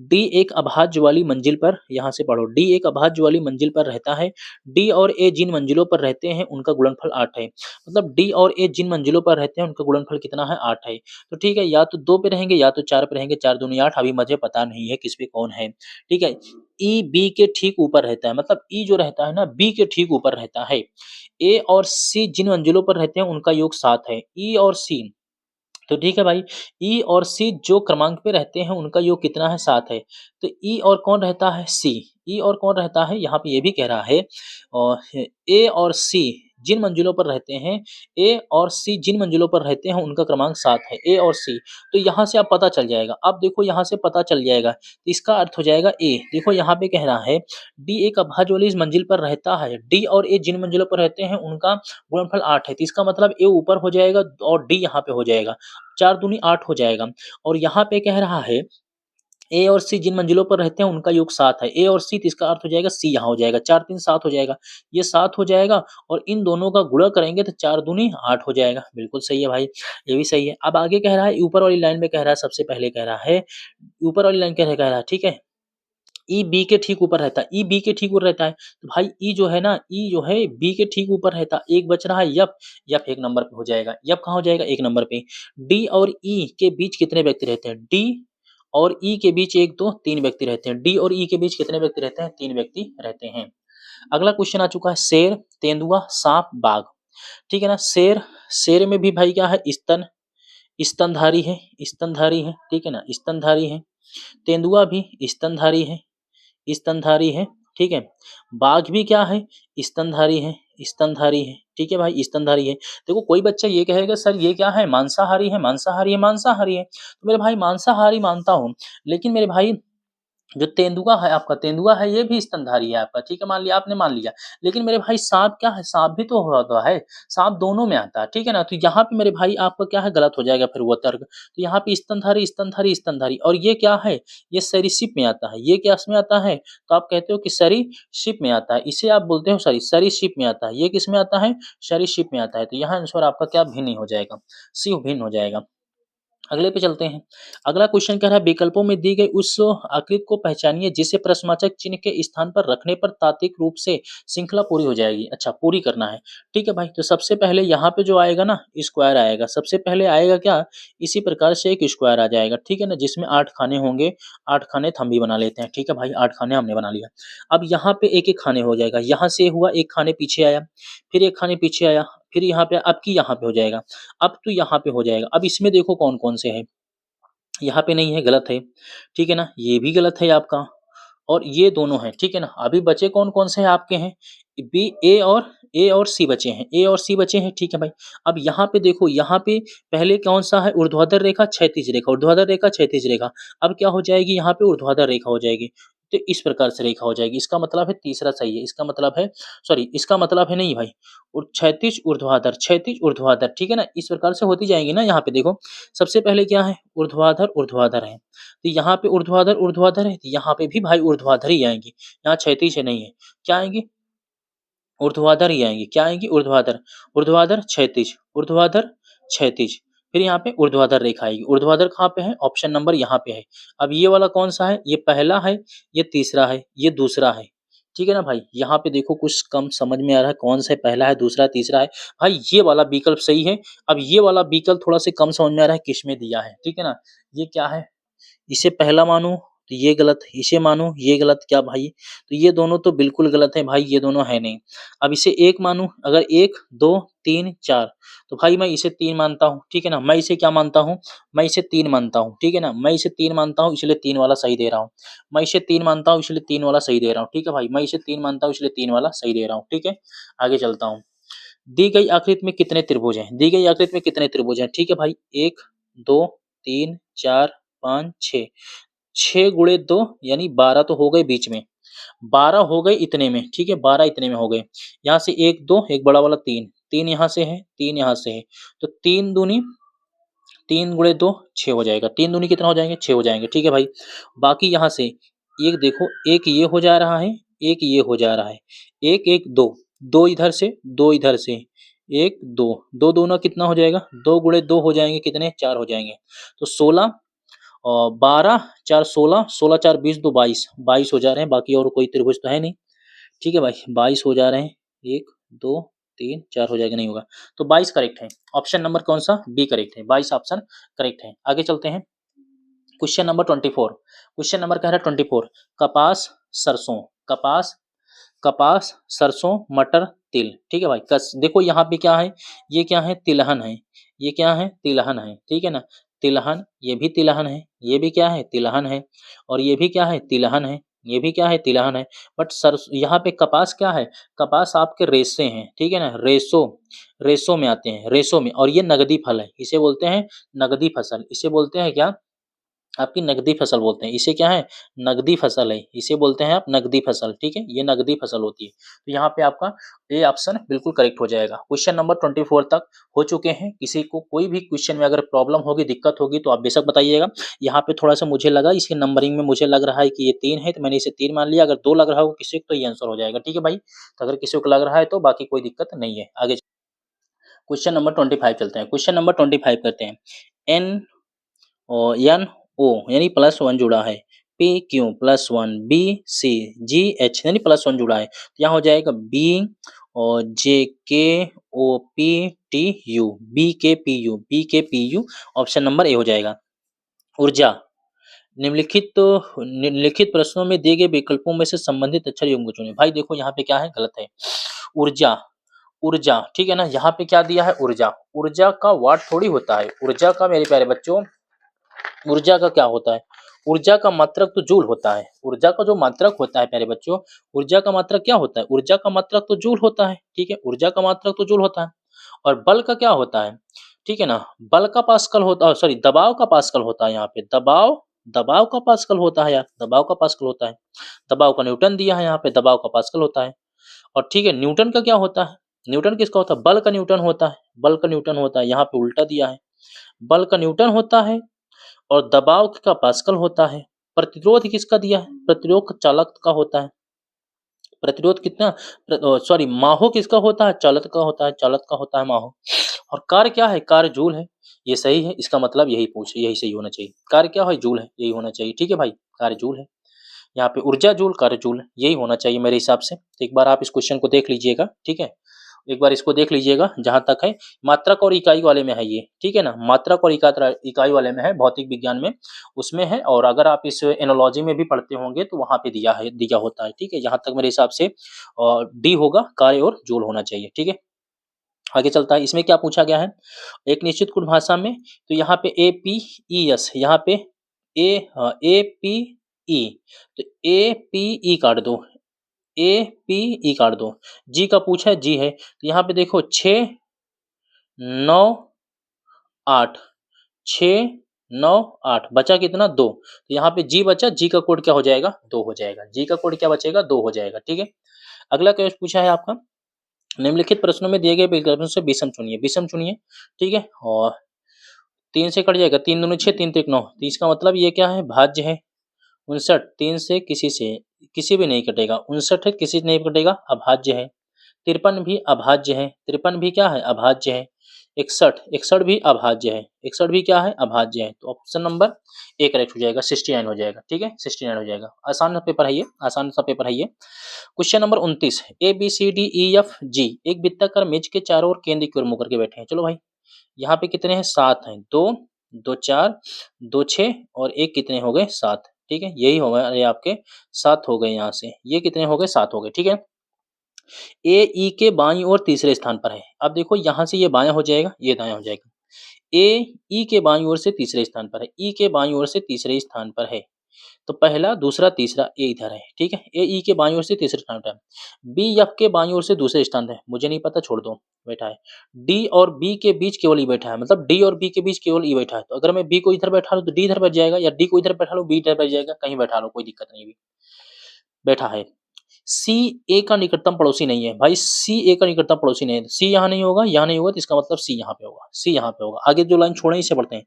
डी एक अभाज्य वाली मंजिल पर, यहाँ से पढ़ो, डी एक अभाज्य वाली मंजिल पर रहता है। डी और ए जिन मंजिलों पर रहते हैं उनका गुणनफल 8 है, मतलब डी और ए जिन मंजिलों पर रहते हैं उनका गुणनफल कितना है, 8 है। तो ठीक है, या तो 2 पे रहेंगे या तो 4 पे रहेंगे, 4 दूनी 8, अभी मुझे पता नहीं है किस पे कौन है, ठीक है। ई बी के ठीक ऊपर रहता है, मतलब ई जो रहता है ना, बी के ठीक ऊपर रहता है। ए और सी जिन मंजिलों पर रहते हैं उनका योग 7 है, ई और सी, तो ठीक है भाई, ई और सी जो क्रमांक पे रहते हैं उनका योग कितना है, 7 है। तो ई और कौन रहता है, सी, ई और कौन रहता है, यहाँ पे ये भी कह रहा है, और ए और सी जिन मंजिलों पर रहते हैं, ए और सी जिन मंजिलों पर रहते हैं उनका क्रमांक 7 है, ए और सी। तो यहाँ से अब पता चल जाएगा, अब देखो यहाँ से पता चल जाएगा, तो इसका अर्थ हो जाएगा ए, देखो यहाँ पे कह रहा है डी एक अभाज्य वाली इस मंजिल पर रहता है, डी और ए जिन मंजिलों पर रहते हैं उनका गुणनफल 8 है, तो इसका मतलब ए ऊपर हो जाएगा और डी यहाँ पे हो जाएगा, 4 दूनी 8 हो जाएगा। और यहाँ पे कह रहा है ए और सी जिन मंजिलों पर रहते हैं उनका योग 7 है, ए और सी, तो इसका अर्थ हो जाएगा सी यहाँ हो जाएगा, 4 3 7 हो जाएगा, ये 7 हो जाएगा, और इन दोनों का गुणा करेंगे तो 4 दूनी 8 हो जाएगा, बिल्कुल सही है भाई, ये भी सही है। अब आगे कह रहा है, ऊपर वाली लाइन में कह रहा है, सबसे पहले कह रहा है, ऊपर वाली लाइन कह रहा है, ठीक है, ई बी के ठीक ऊपर रहता है, ई बी के ठीक ऊपर रहता है, तो भाई ई जो है ना, ई जो है बी के ठीक ऊपर रहता है, एक बच रहा है यफ, यफ 1 नंबर पे हो जाएगा, यफ कहाँ हो जाएगा, 1 नंबर पे। डी और ई के बीच कितने व्यक्ति रहते हैं, डी और ई के बीच 1 2 3 व्यक्ति रहते हैं, डी और ई के बीच कितने व्यक्ति रहते हैं, 3 व्यक्ति रहते हैं। अगला क्वेश्चन आ चुका है, शेर, तेंदुआ, सांप, बाघ, ठीक है ना, शेर, शेर में भी भाई क्या है, स्तन, स्तनधारी है, स्तनधारी है, ठीक है ना, स्तनधारी है। तेंदुआ भी स्तनधारी है, स्तनधारी है, ठीक है। बाघ भी क्या है, स्तनधारी है, स्तनधारी है, ठीक है भाई, स्तनधारी है। देखो कोई बच्चा ये कहेगा सर ये क्या है, मांसाहारी है, मांसाहारी है, मांसाहारी है, तो मेरे भाई मांसाहारी मानता हूँ, लेकिन मेरे भाई जो तेंदुआ है आपका, तेंदुआ है ये भी स्तनधारी है आपका, ठीक है, मान लिया आपने मान लिया। लेकिन मेरे भाई सांप क्या है, सांप भी तो होता है, सांप दोनों में आता है, ठीक है ना? तो यहाँ पे मेरे भाई आपका क्या है, गलत हो जाएगा फिर वो तर्क। तो यहाँ पे स्तनधारी, स्तनधारी, स्तनधारी, और ये क्या है, ये सरीसृप में आता है। ये क्या इसमें आता है? तो आप कहते हो कि सरीसृप में आता है, इसे आप बोलते हो सॉरी सरीसृप में आता है। ये किस में आता है? सरीसृप में आता है। तो यहाँ आंसर आपका क्या भिन्न हो जाएगा, सी भिन्न हो जाएगा। अगले पे चलते हैं। अगला क्वेश्चन कह रहा है विकल्पों में दी गई उस आकृति को पहचानिए जिसे प्रश्नवाचक चिन्ह के स्थान पर रखने पर तात्विक रूप से श्रृंखला पूरी हो जाएगी। अच्छा, पूरी करना है, ठीक है भाई। तो सबसे पहले यहाँ पे जो आएगा ना, स्क्वायर आएगा। सबसे पहले आएगा क्या, इसी प्रकार से एक स्क्वायर आ जाएगा, ठीक है ना, जिसमें 8 खाने होंगे। 8 खाने हम भी बना लेते हैं, ठीक है भाई, 8 खाने हमने बना लिया। अब यहाँ पे एक एक खाने हो जाएगा। यहाँ से हुआ, एक खाने पीछे आया, फिर एक खाने पीछे आया, फिर यहाँ पे, अब की यहाँ पे हो जाएगा, अब तो यहाँ पे हो जाएगा। अब इसमें देखो कौन कौन से हैं, यहाँ पे नहीं है, गलत है, ठीक है ना, ये भी गलत है आपका, और ये दोनों हैं, ठीक है ना। अभी बचे कौन कौन से हैं आपके हैं, बी, ए और सी बचे हैं, ए और सी बचे हैं, ठीक है भाई। अब यहाँ पे देखो, यहाँ पे पहले कौन सा है, ऊर्ध्वाधर रेखा क्षैतिज रेखा, ऊर्ध्वाधर रेखा क्षैतिज रेखा। अब क्या हो जाएगी, यहाँ पे ऊर्ध्वाधर रेखा हो जाएगी। तो इस प्रकार से रेखा हो जाएगी, इसका मतलब है तीसरा सही है, इसका मतलब है, सॉरी इसका मतलब है नहीं भाई, और क्षैतिज ऊर्ध्वाधर, क्षैतिज ऊर्ध्वाधर, ठीक है ना, इस प्रकार से होती जाएंगी ना। यहाँ पे देखो, सबसे पहले क्या है, ऊर्ध्वाधर ऊर्ध्वाधर है, तो यहाँ पे ऊर्ध्वाधर ऊर्ध्वाधर है, तो यहाँ पे भी भाई ऊर्ध्वाधर ही आएंगी, यहाँ क्षैतिज है नहीं है, क्या आएंगी, ऊर्ध्वाधर ही आएंगी। क्या आएंगी, ऊर्ध्वाधर, ऊर्ध्वाधर क्षैतिज, ऊर्ध्वाधर क्षैतिज, फिर यहाँ पे ऊर्ध्वाधर रेखा आएगी। ऊर्ध्वाधर कहाँ पे है, ऑप्शन नंबर यहाँ पे है। अब ये वाला कौन सा है, ये पहला है, ये तीसरा है, ये दूसरा है, ठीक है ना भाई। यहाँ पे देखो कुछ कम समझ में आ रहा है, कौन सा पहला है, दूसरा, तीसरा है, भाई ये वाला विकल्प सही है। अब ये वाला विकल्प थोड़ा सा कम समझ में आ रहा है, किसमें दिया है, ठीक है ना। ये क्या है, इसे पहला मानूं तो ये गलत, इसे मानूं ये गलत, क्या भाई, तो ये दोनों तो बिल्कुल गलत है भाई, ये दोनों है नहीं। अब इसे एक मानूं, अगर 1 2 3 4, तो भाई मैं इसे 3 मानता हूँ, ठीक है ना। मैं इसे क्या मानता हूँ, मैं इसे 3 मानता हूँ, ठीक है ना। मैं इसे 3 मानता हूँ, इसलिए 3 वाला सही दे रहा हूँ। मैं इसे 3 मानता हूँ, इसलिए 3 वाला सही दे रहा हूँ, ठीक है भाई। मैं इसे 3 मानता हूँ, इसलिए 3 वाला सही दे रहा हूँ, ठीक है। आगे चलता हूँ। दी गई आकृति में कितने त्रिभुज हैं, दी गई आकृति में कितने त्रिभुज हैं, ठीक है भाई। 1 2 3 4 5 6, 6 गुणे 2 यानी 12 तो हो गए बीच में, 12 हो गए इतने में, ठीक है, 12 इतने में हो गए। यहाँ से 1 2, एक बड़ा वाला 3, 3 यहाँ से है, 3 यहाँ से है, तो 3 दूनी 3 गुणे 2 6 हो जाएगा। 3 दूनी कितना हो जाएंगे, 6 हो जाएंगे, ठीक है भाई। बाकी यहाँ से एक देखो, एक ये हो जा रहा है, एक ये हो जा रहा है, एक एक दो, दो इधर से, दो इधर से, एक दो, दो दूना कितना हो जाएगा, 2 गुणे 2 हो जाएंगे कितने, 4 हो जाएंगे। तो 16 और 12 4 16, 16 4 20, 2 22, 22 हो जा रहे हैं। बाकी और कोई त्रिभुज तो है नहीं, ठीक है भाई, 22 हो जा रहे हैं। 1 2 3 4 हो जाएगा, नहीं होगा, तो 22 करेक्ट है। ऑप्शन नंबर कौन सा, बी करेक्ट है, 22 ऑप्शन करेक्ट है। आगे चलते हैं। क्वेश्चन नंबर 24, क्वेश्चन नंबर कह रहा है 24, कपास सरसों, कपास, कपास सरसों मटर तिल, ठीक है भाई। कस देखो यहाँ पे क्या है, ये क्या है, तिलहन है, ये क्या है, तिलहन है, ठीक है ना। तिलहन, ये भी तिलहन है, ये भी क्या है, तिलहन है, और ये भी क्या है, तिलहन है, ये भी क्या है, तिलहन है। बट सर यहाँ पे कपास क्या है, कपास आपके रेशे हैं, ठीक है ना, रेशो, रेशो में आते हैं, रेशो में, और ये नगदी फल है, इसे बोलते हैं नगदी फसल, इसे बोलते हैं क्या, आपकी नकदी फसल बोलते हैं। इसे क्या है, नकदी फसल है, इसे बोलते हैं आप नकदी फसल, ठीक है, ये नकदी फसल होती है। तो यहाँ पे आपका ए ऑप्शन बिल्कुल करेक्ट हो जाएगा। क्वेश्चन नंबर 24 तक हो चुके हैं। किसी को कोई भी क्वेश्चन में अगर प्रॉब्लम होगी, दिक्कत होगी, तो आप बेशक बताइएगा। यहाँ पे थोड़ा सा मुझे लगा, इसकी नंबरिंग में मुझे लग रहा है कि ये 3 है, तो मैंने इसे 3 मान लिया। अगर 2 लग रहा हो किसी को, तो ये आंसर हो जाएगा, ठीक है भाई। तो अगर किसी को लग रहा है तो बाकी कोई दिक्कत नहीं है। आगे क्वेश्चन नंबर 25 चलते हैं। क्वेश्चन नंबर 25 करते हैं। एन और एन ओ यानी +1 जुड़ा है, P Q +1, B C G H यानी +1 जुड़ा है, तो यहाँ हो जाएगा बी और J K O P T U, B K P U, B K P U, option number A हो जाएगा। ऊर्जा, निम्नलिखित प्रश्नों में दिए गए विकल्पों में से संबंधित अक्षर युग्म को चुनें। भाई देखो यहाँ पे क्या है, गलत है। ऊर्जा, ऊर्जा, ठीक है ना, यहाँ पे क्या दिया है, ऊर्जा, ऊर्जा का वाट थोड़ी होता है, ऊर्जा का मेरे प्यारे बच्चों, ऊर्जा का क्या होता है, ऊर्जा का मात्रक तो जूल होता है। ऊर्जा का जो मात्रक होता है प्यारे बच्चों, ऊर्जा का मात्रक क्या होता है, ऊर्जा का मात्रक तो जूल होता है, ठीक है, ऊर्जा का मात्रक तो जूल होता है। और बल का क्या होता है, ठीक है ना, बल का पास्कल होता है, सॉरी दबाव का पास्कल होता है। यहाँ पे दबाव दबाव का पास्कल होता है यार, दबाव का पास्कल होता है। दबाव का न्यूटन दिया है यहाँ पे, दबाव का पास्कल होता है। और ठीक है, न्यूटन का क्या होता है? न्यूटन किसका होता है? बल का न्यूटन होता है, बल का न्यूटन होता है। यहाँ पे उल्टा दिया है, बल का न्यूटन होता है और दबाव का पास्कल होता है। प्रतिरोध किसका दिया है? प्रतिरोध चालक का होता है। प्रतिरोध कितना, सॉरी, माहो किसका होता है? चालक का होता है, चालक का होता है माहो। और कार्य क्या है? कार्य जूल है। ये सही है, इसका मतलब यही सही होना चाहिए। कार्य क्या है? जूल है, यही होना चाहिए। ठीक है भाई, कार्य जूल है। यहाँ पे ऊर्जा जूल, कार्य जूल, यही होना चाहिए मेरे हिसाब से। तो एक बार आप इस क्वेश्चन को देख लीजिएगा, ठीक है। एक बार इसको देख लीजिएगा, जहां तक है मात्रक और इकाई वाले में है ये, ठीक है ना। मात्रक और इकाई वाले में है, भौतिक विज्ञान में उसमें है। और अगर आप इस एनालॉजी में भी पढ़ते होंगे तो वहां पे दिया होता है, ठीक है। जहां तक मेरे हिसाब से डी होगा, कार्य और जूल होना चाहिए, ठीक है। आगे चलता है, इसमें क्या पूछा गया है? एक निश्चित कुल भाषा में, तो यहाँ पे APES, यहाँ पे APE, तो APE काट दो, APE काट दो। जी का पूछा है, जी है, तो यहाँ पे देखो 6 9 8, 6 9 8, बचा कितना? 2। तो यहाँ पे जी बचा, जी का कोड क्या हो जाएगा? 2 हो जाएगा। जी का कोड क्या बचेगा? 2 हो जाएगा, ठीक है। अगला क्वेश्चन पूछा है आपका, निम्नलिखित प्रश्नों में दिए गए विकल्पों से विषम चुनिए, विषम चुनिए, ठीक है। और 3 से कट जाएगा, 3 दूनी 6, 3 3 9, तो इसका मतलब ये क्या है? भाज्य है। 59 3 से किसी भी नहीं कटेगा, 59 है, किसी से नहीं कटेगा, अभाज्य है। 53 भी अभाज्य है, 53 भी क्या है? अभाज्य है। 61 61 भी अभाज्य है, 61 भी क्या है? अभाज्य है। तो ऑप्शन नंबर ए करेक्ट हो जाएगा, 69 हो जाएगा, ठीक है, 69 हो जाएगा। आसान सा पेपर है ये, आसान सा पेपर है ये। क्वेश्चन नंबर 29, ABCDEFG एक वृत्ताकार मेज के चारों ओर केंद्र की ओर मुकर के बैठे हैं। चलो भाई, यहाँ पे कितने हैं? 7 हैं। 2 2 4 2 6 और एक कितने हो गए? 7, ठीक है। यही हो गए, अरे आपके 7 हो गए यहाँ से, ये कितने हो गए? 7 हो गए, ठीक है। ए ई के बाईं ओर तीसरे स्थान पर है। अब देखो यहाँ से ये बायां हो जाएगा, ये दायां हो जाएगा। ए ई के बाईं ओर से तीसरे स्थान पर है, ई के बाईं ओर से तीसरे स्थान पर है। तो पहला, दूसरा, तीसरा, ए इधर है, ठीक है। ए ई के बाईं ओर से तीसरे स्थान पर है। बी एफ के बाईं ओर से दूसरे स्थान पर है, मुझे नहीं पता, छोड़ दो, बैठा है। डी और बी के बीच केवल ई बैठा है, मतलब डी और बी के बीच केवल ई बैठा है। तो अगर मैं बी को इधर बैठा लूं तो डी इधर बैठ जाएगा, या डी को इधर बैठा लूं बी इधर बैठ जाएगा, कहीं बैठा लो, कोई दिक्कत नहीं, भी बैठा है। सी ए का निकटतम पड़ोसी नहीं है भाई, सी ए का निकटतम पड़ोसी नहीं है। सी यहाँ नहीं होगा, यहाँ नहीं होगा, तो इसका मतलब सी यहाँ पे होगा, सी यहाँ पे होगा। आगे जो लाइन छोड़े इसे पढ़ते हैं।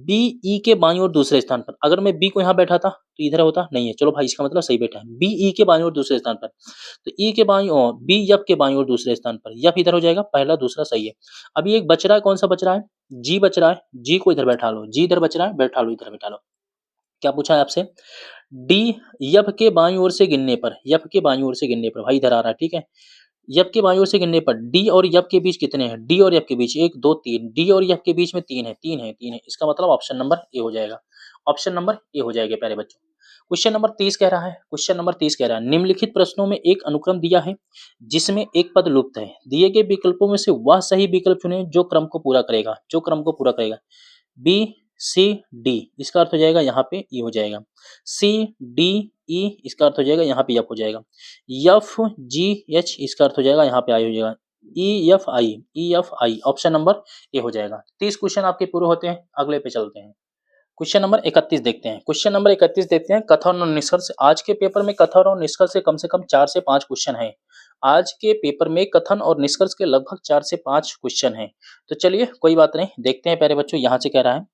बी ई के बाईं ओर दूसरे स्थान पर, अगर मैं बी को यहाँ बैठा था तो इधर होता, नहीं है। चलो भाई, इसका मतलब सही बैठा है, बी ई के बाईं ओर दूसरे स्थान पर। तो ई के बाईं ओर, बी यफ के बाईं ओर दूसरे स्थान पर, यफ इधर हो जाएगा, पहला दूसरा सही है। अभी एक बच रहा है, कौन सा बच रहा है? जी बच रहा है, जी को इधर बैठा लो, जी इधर बच रहा है, बैठा लो, इधर बैठा लो। क्या पूछा है आपसे? डी यफ के बाईं ओर से गिनने पर, यफ के बाईं ओर से गिनने पर, भाई इधर आ रहा है, ठीक है। यफ के बाईं ओर से गिनने पर डी और यफ के बीच कितने हैं? डी और यफ के बीच 1 2 3, डी और यफ के बीच में 3 है, 3 है, 3 है। इसका मतलब ऑप्शन नंबर ए हो जाएगा, ऑप्शन नंबर ए हो जाएगा प्यारे बच्चों। क्वेश्चन नंबर 30 कह रहा है, क्वेश्चन नंबर 30 कह रहा है, निम्नलिखित प्रश्नों में एक अनुक्रम दिया है जिसमें एक पद लुप्त है। दिए गए विकल्पों में से वह सही विकल्प चुने जो क्रम को पूरा करेगा, जो क्रम को पूरा करेगा। बी सी डी, इसका अर्थ हो जाएगा यहाँ पे ई हो जाएगा। सी डी ई, इसका अर्थ हो जाएगा यहाँ पे एफ हो जाएगा। एफ जी एच, इसका अर्थ हो जाएगा यहाँ पे आई हो जाएगा। E F I, option number A हो जाएगा। 30 क्वेश्चन आपके पूरे होते हैं, अगले पे चलते हैं। क्वेश्चन नंबर 31 देखते हैं, क्वेश्चन नंबर 31 देखते हैं, कथन और निष्कर्ष। आज के पेपर में कथन और निष्कर्ष से कम 4 से 5 क्वेश्चन हैं। आज के पेपर में कथन और निष्कर्ष के लगभग 4 से 5 क्वेश्चन हैं। तो चलिए कोई बात नहीं, देखते हैं प्यारे बच्चों। यहाँ से कह रहा है,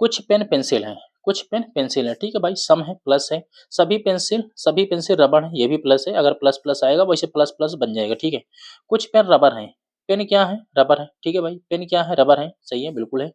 कुछ पेन पेंसिल हैं, कुछ पेन पेंसिल है, ठीक है भाई, सम है, प्लस है। सभी पेंसिल रबड़ है, ये भी प्लस है, अगर प्लस प्लस आएगा वैसे प्लस प्लस बन जाएगा, ठीक है। कुछ पेन रबर है, पेन क्या है? रबर है, ठीक है भाई, पेन क्या है? रबर है, सही है, बिल्कुल है।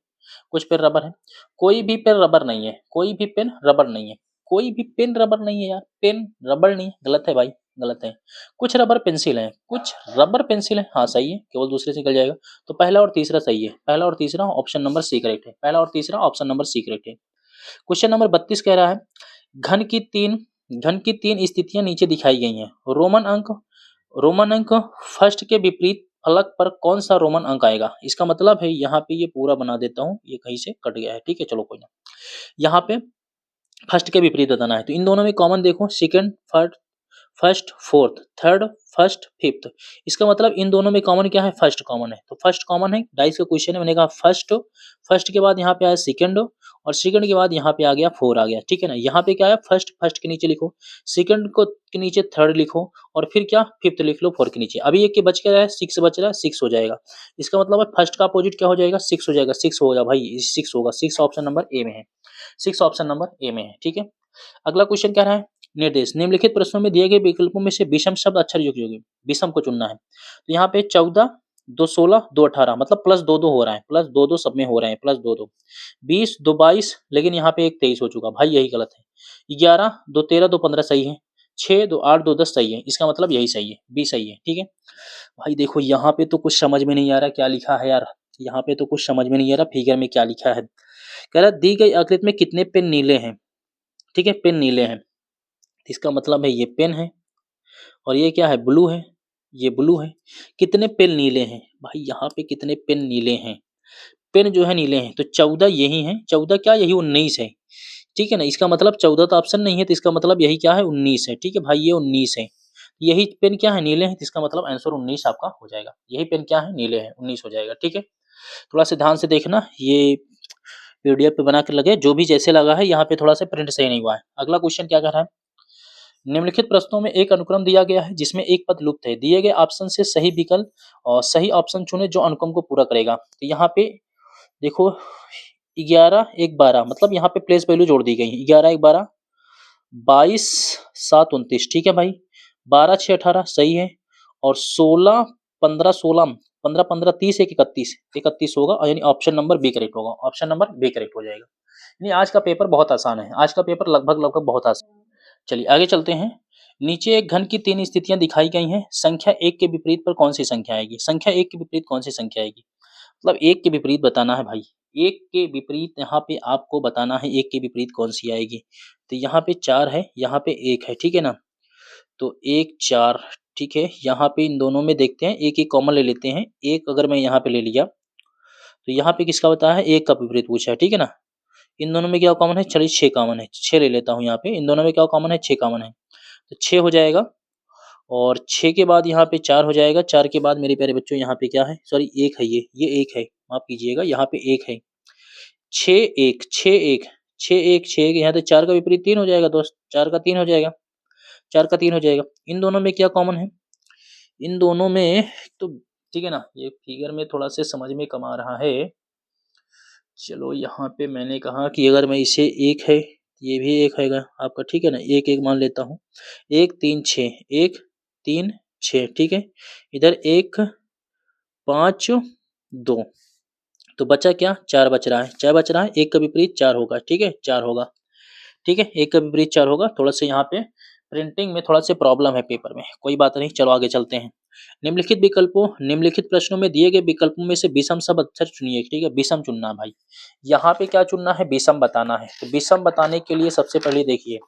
कुछ पेन रबर है, कोई भी पेन रबर नहीं है, कोई भी पेन रबर नहीं है, कोई भी पेन रबर नहीं है यार, पेन रबर नहीं है, गलत है भाई, गलत है। कुछ रबर पेंसिल है, कुछ रबर पेंसिल है, हाँ सही है, केवल दूसरे से निकल जाएगा। तो पहला और तीसरा सही है, पहला और तीसरा ऑप्शन नंबर सी करेक्ट है, पहला और तीसरा ऑप्शन नंबर सी करेक्ट है। क्वेश्चन नंबर 32 कह रहा है, घन की तीन घन की 3 स्थितियां नीचे दिखाई गई हैं। रोमन अंक फर्स्ट के विपरीत फलक पर कौन सा रोमन अंक आएगा? इसका मतलब है, यहाँ पे ये पूरा बना देता हूँ, ये कहीं से कट गया है, ठीक है, चलो कोई ना। यहाँ पे फर्स्ट के विपरीत बताना है, तो इन दोनों में कॉमन देखो, second first fourth, third first fifth. इसका मतलब इन दोनों में कॉमन क्या है? फर्स्ट कॉमन है, तो फर्स्ट कॉमन है। 22 का क्वेश्चन है, मैंने कहा फर्स्ट, फर्स्ट के बाद यहाँ पे आया सेकंड और सेकंड के बाद यहाँ पे आ गया 4 आ गया, ठीक है ना। यहाँ पे क्या है, फर्स्ट फर्स्ट के नीचे लिखो, सेकंड को के नीचे थर्ड लिखो, और फिर क्या फिफ्थ लिख लो 4 के नीचे। अभी एक के बच क्या है, 6 बच रहा है, 6 हो जाएगा। इसका मतलब है फर्स्ट का अपोजिट क्या हो जाएगा, 6 हो जाएगा, 6 होगा भाई, 6 होगा, 6 ऑप्शन नंबर ए में है, 6 ऑप्शन नंबर ए में है, ठीक है। अगला क्वेश्चन क्या रहा है, निर्देश निम्नलिखित प्रश्नों में दिए गए विकल्पों में से विषम शब्द अक्षर युक्त होंगे, विषम को चुनना है। तो यहाँ पे 14 2 16 2 18 मतलब प्लस 2 2 हो रहा है, प्लस 2 2 सब में हो रहे हैं, प्लस 2 2 20 2 22, लेकिन यहाँ पे एक 23 हो चुका भाई, यही गलत है। 11 2 13 2 15 सही है, 6 2 8 2 10 सही है, इसका मतलब यही सही है, बी सही है, ठीक है। भाई देखो यहाँ पे तो कुछ समझ में नहीं आ रहा क्या लिखा है यार, यहाँ पे तो कुछ समझ में नहीं आ रहा फिगर में क्या लिखा है। कह रहा दी गई आकृति में कितने पेन नीले हैं, ठीक है, पेन नीले हैं, इसका मतलब है ये पेन है, और ये क्या है, ब्लू है, ये ब्लू है। कितने पेन नीले हैं, भाई यहाँ पे कितने पेन नीले हैं, पेन जो है नीले हैं, तो 14 यही है, 14 क्या यही 19 है, ठीक है ना। इसका मतलब 14 तो ऑप्शन नहीं है, तो इसका मतलब यही क्या है 19 है, ठीक है भाई, ये 19 है। यही पेन क्या है, नीले हैं, तो इसका मतलब आंसर 19 आपका हो जाएगा। यही पेन क्या है, नीले हैं, 19 हो जाएगा, ठीक है। थोड़ा सा ध्यान से देखना, ये पीडीएफ पे बना के लगे, जो भी जैसे लगा है यहाँ पे थोड़ा सा प्रिंट सही नहीं हुआ है। अगला क्वेश्चन क्या कर रहा है, निम्नलिखित प्रश्नों में एक अनुक्रम दिया गया है जिसमें एक पद लुप्त है, दिए गए ऑप्शन से सही विकल्प और सही ऑप्शन चुने जो अनुक्रम को पूरा करेगा। तो यहाँ पे देखो 11 1 12 मतलब यहाँ पे प्लेस वैल्यू जोड़ दी गई है, 11 1 12 22 7 29, ठीक है भाई, 12 6 18 सही है, और 16 15 16 15 15 30 1 31 31 होगा, और यानी ऑप्शन नंबर बी करेक्ट होगा, ऑप्शन नंबर बी करेक्ट हो जाएगा। यानी आज का पेपर बहुत आसान है, आज का पेपर लगभग लगभग बहुत आसान। चलिए आगे चलते हैं। नीचे एक घन की 3 स्थितियां दिखाई गई हैं, संख्या 1 के विपरीत पर कौन सी संख्या आएगी, संख्या 1 के विपरीत कौन सी संख्या आएगी, मतलब 1 के विपरीत बताना है भाई, 1 के विपरीत यहाँ पे आपको बताना है, 1 के विपरीत कौन सी आएगी। तो यहाँ पे 4 है, यहाँ पे 1 है, ठीक है ना, तो 1 4, ठीक है। यहाँ पे इन दोनों में देखते हैं, एक कॉमन ले लेते हैं, एक अगर मैं यहाँ पे ले लिया तो यहाँ पे किसका बताया है, 1 का विपरीत पूछा है, ठीक है ना। इन दोनों में क्या कॉमन है, चलिए 6 कॉमन है, 6 ले लेता हूँ यहाँ पे, इन दोनों में क्या कॉमन है, 6 कॉमन है, तो 6 हो जाएगा। और 6 के बाद यहाँ पे 4 हो जाएगा, 4 के बाद मेरे प्यारे बच्चों यहाँ पे क्या है, सॉरी 1 है, ये 1 है, माफ कीजिएगा, यहाँ पे 1 है, 6 1 6 1 6 1 6 1, यहाँ तो 4 का विपरीत 3 हो जाएगा दोस्त, 4 का 3 हो जाएगा, 4 का 3 हो जाएगा। इन दोनों में क्या कॉमन है, इन दोनों में तो ठीक है ना, ये फिगर में थोड़ा से समझ में कम आ रहा है। चलो यहाँ पे मैंने कहा कि अगर मैं इसे 1 है, ये भी 1 हैगा आपका, ठीक है ना, 1 1 मान लेता हूँ, 1 3 6 1 3 6, ठीक है। इधर 1 5 2, तो बचा क्या, 4 बच रहा है, 4 बच रहा है, 1 का विपरीत 4 होगा, ठीक है, 4 होगा, ठीक है, 1 का विपरीत 4 होगा। थोड़ा सा यहाँ पे प्रिंटिंग में थोड़ा सा प्रॉब्लम है पेपर में, कोई बात नहीं, चलो आगे चलते हैं। निम्नलिखित प्रश्नों में दिए गए विकल्पों में से विषम शब्द अक्षर चुनिए, ठीक है, विषम चुनना है भाई, यहाँ पे क्या चुनना है, विषम बताना है। तो विषम बताने के लिए सबसे पहले देखिए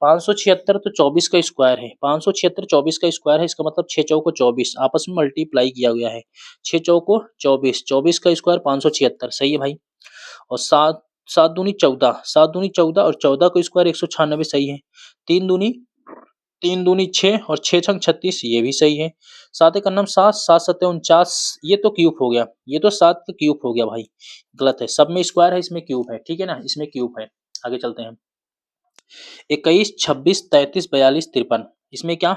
576 तो 24 का स्क्वायर है, 576 24 का स्क्वायर है, इसका मतलब 6 चौको 24 आपस में मल्टीप्लाई किया गया है, 6 चौको 24, 24 का स्क्वायर 576 सही है भाई। और 7 7 दूनी 14, 7 दूनी 14 और 14 का स्क्वायर 196 सही है। 3 दूनी 6 और 6 छंग 36 ये भी सही है। 7 एक अन्नम 7, 7 सत्ते 49, ये तो क्यूब हो गया, ये तो 7 का क्यूब हो गया भाई, गलत है, सब में स्क्वायर है, इसमें क्यूब है, ठीक है ना, इसमें क्यूब है। आगे चलते हैं। 21 26 33 42 53, इसमें क्या,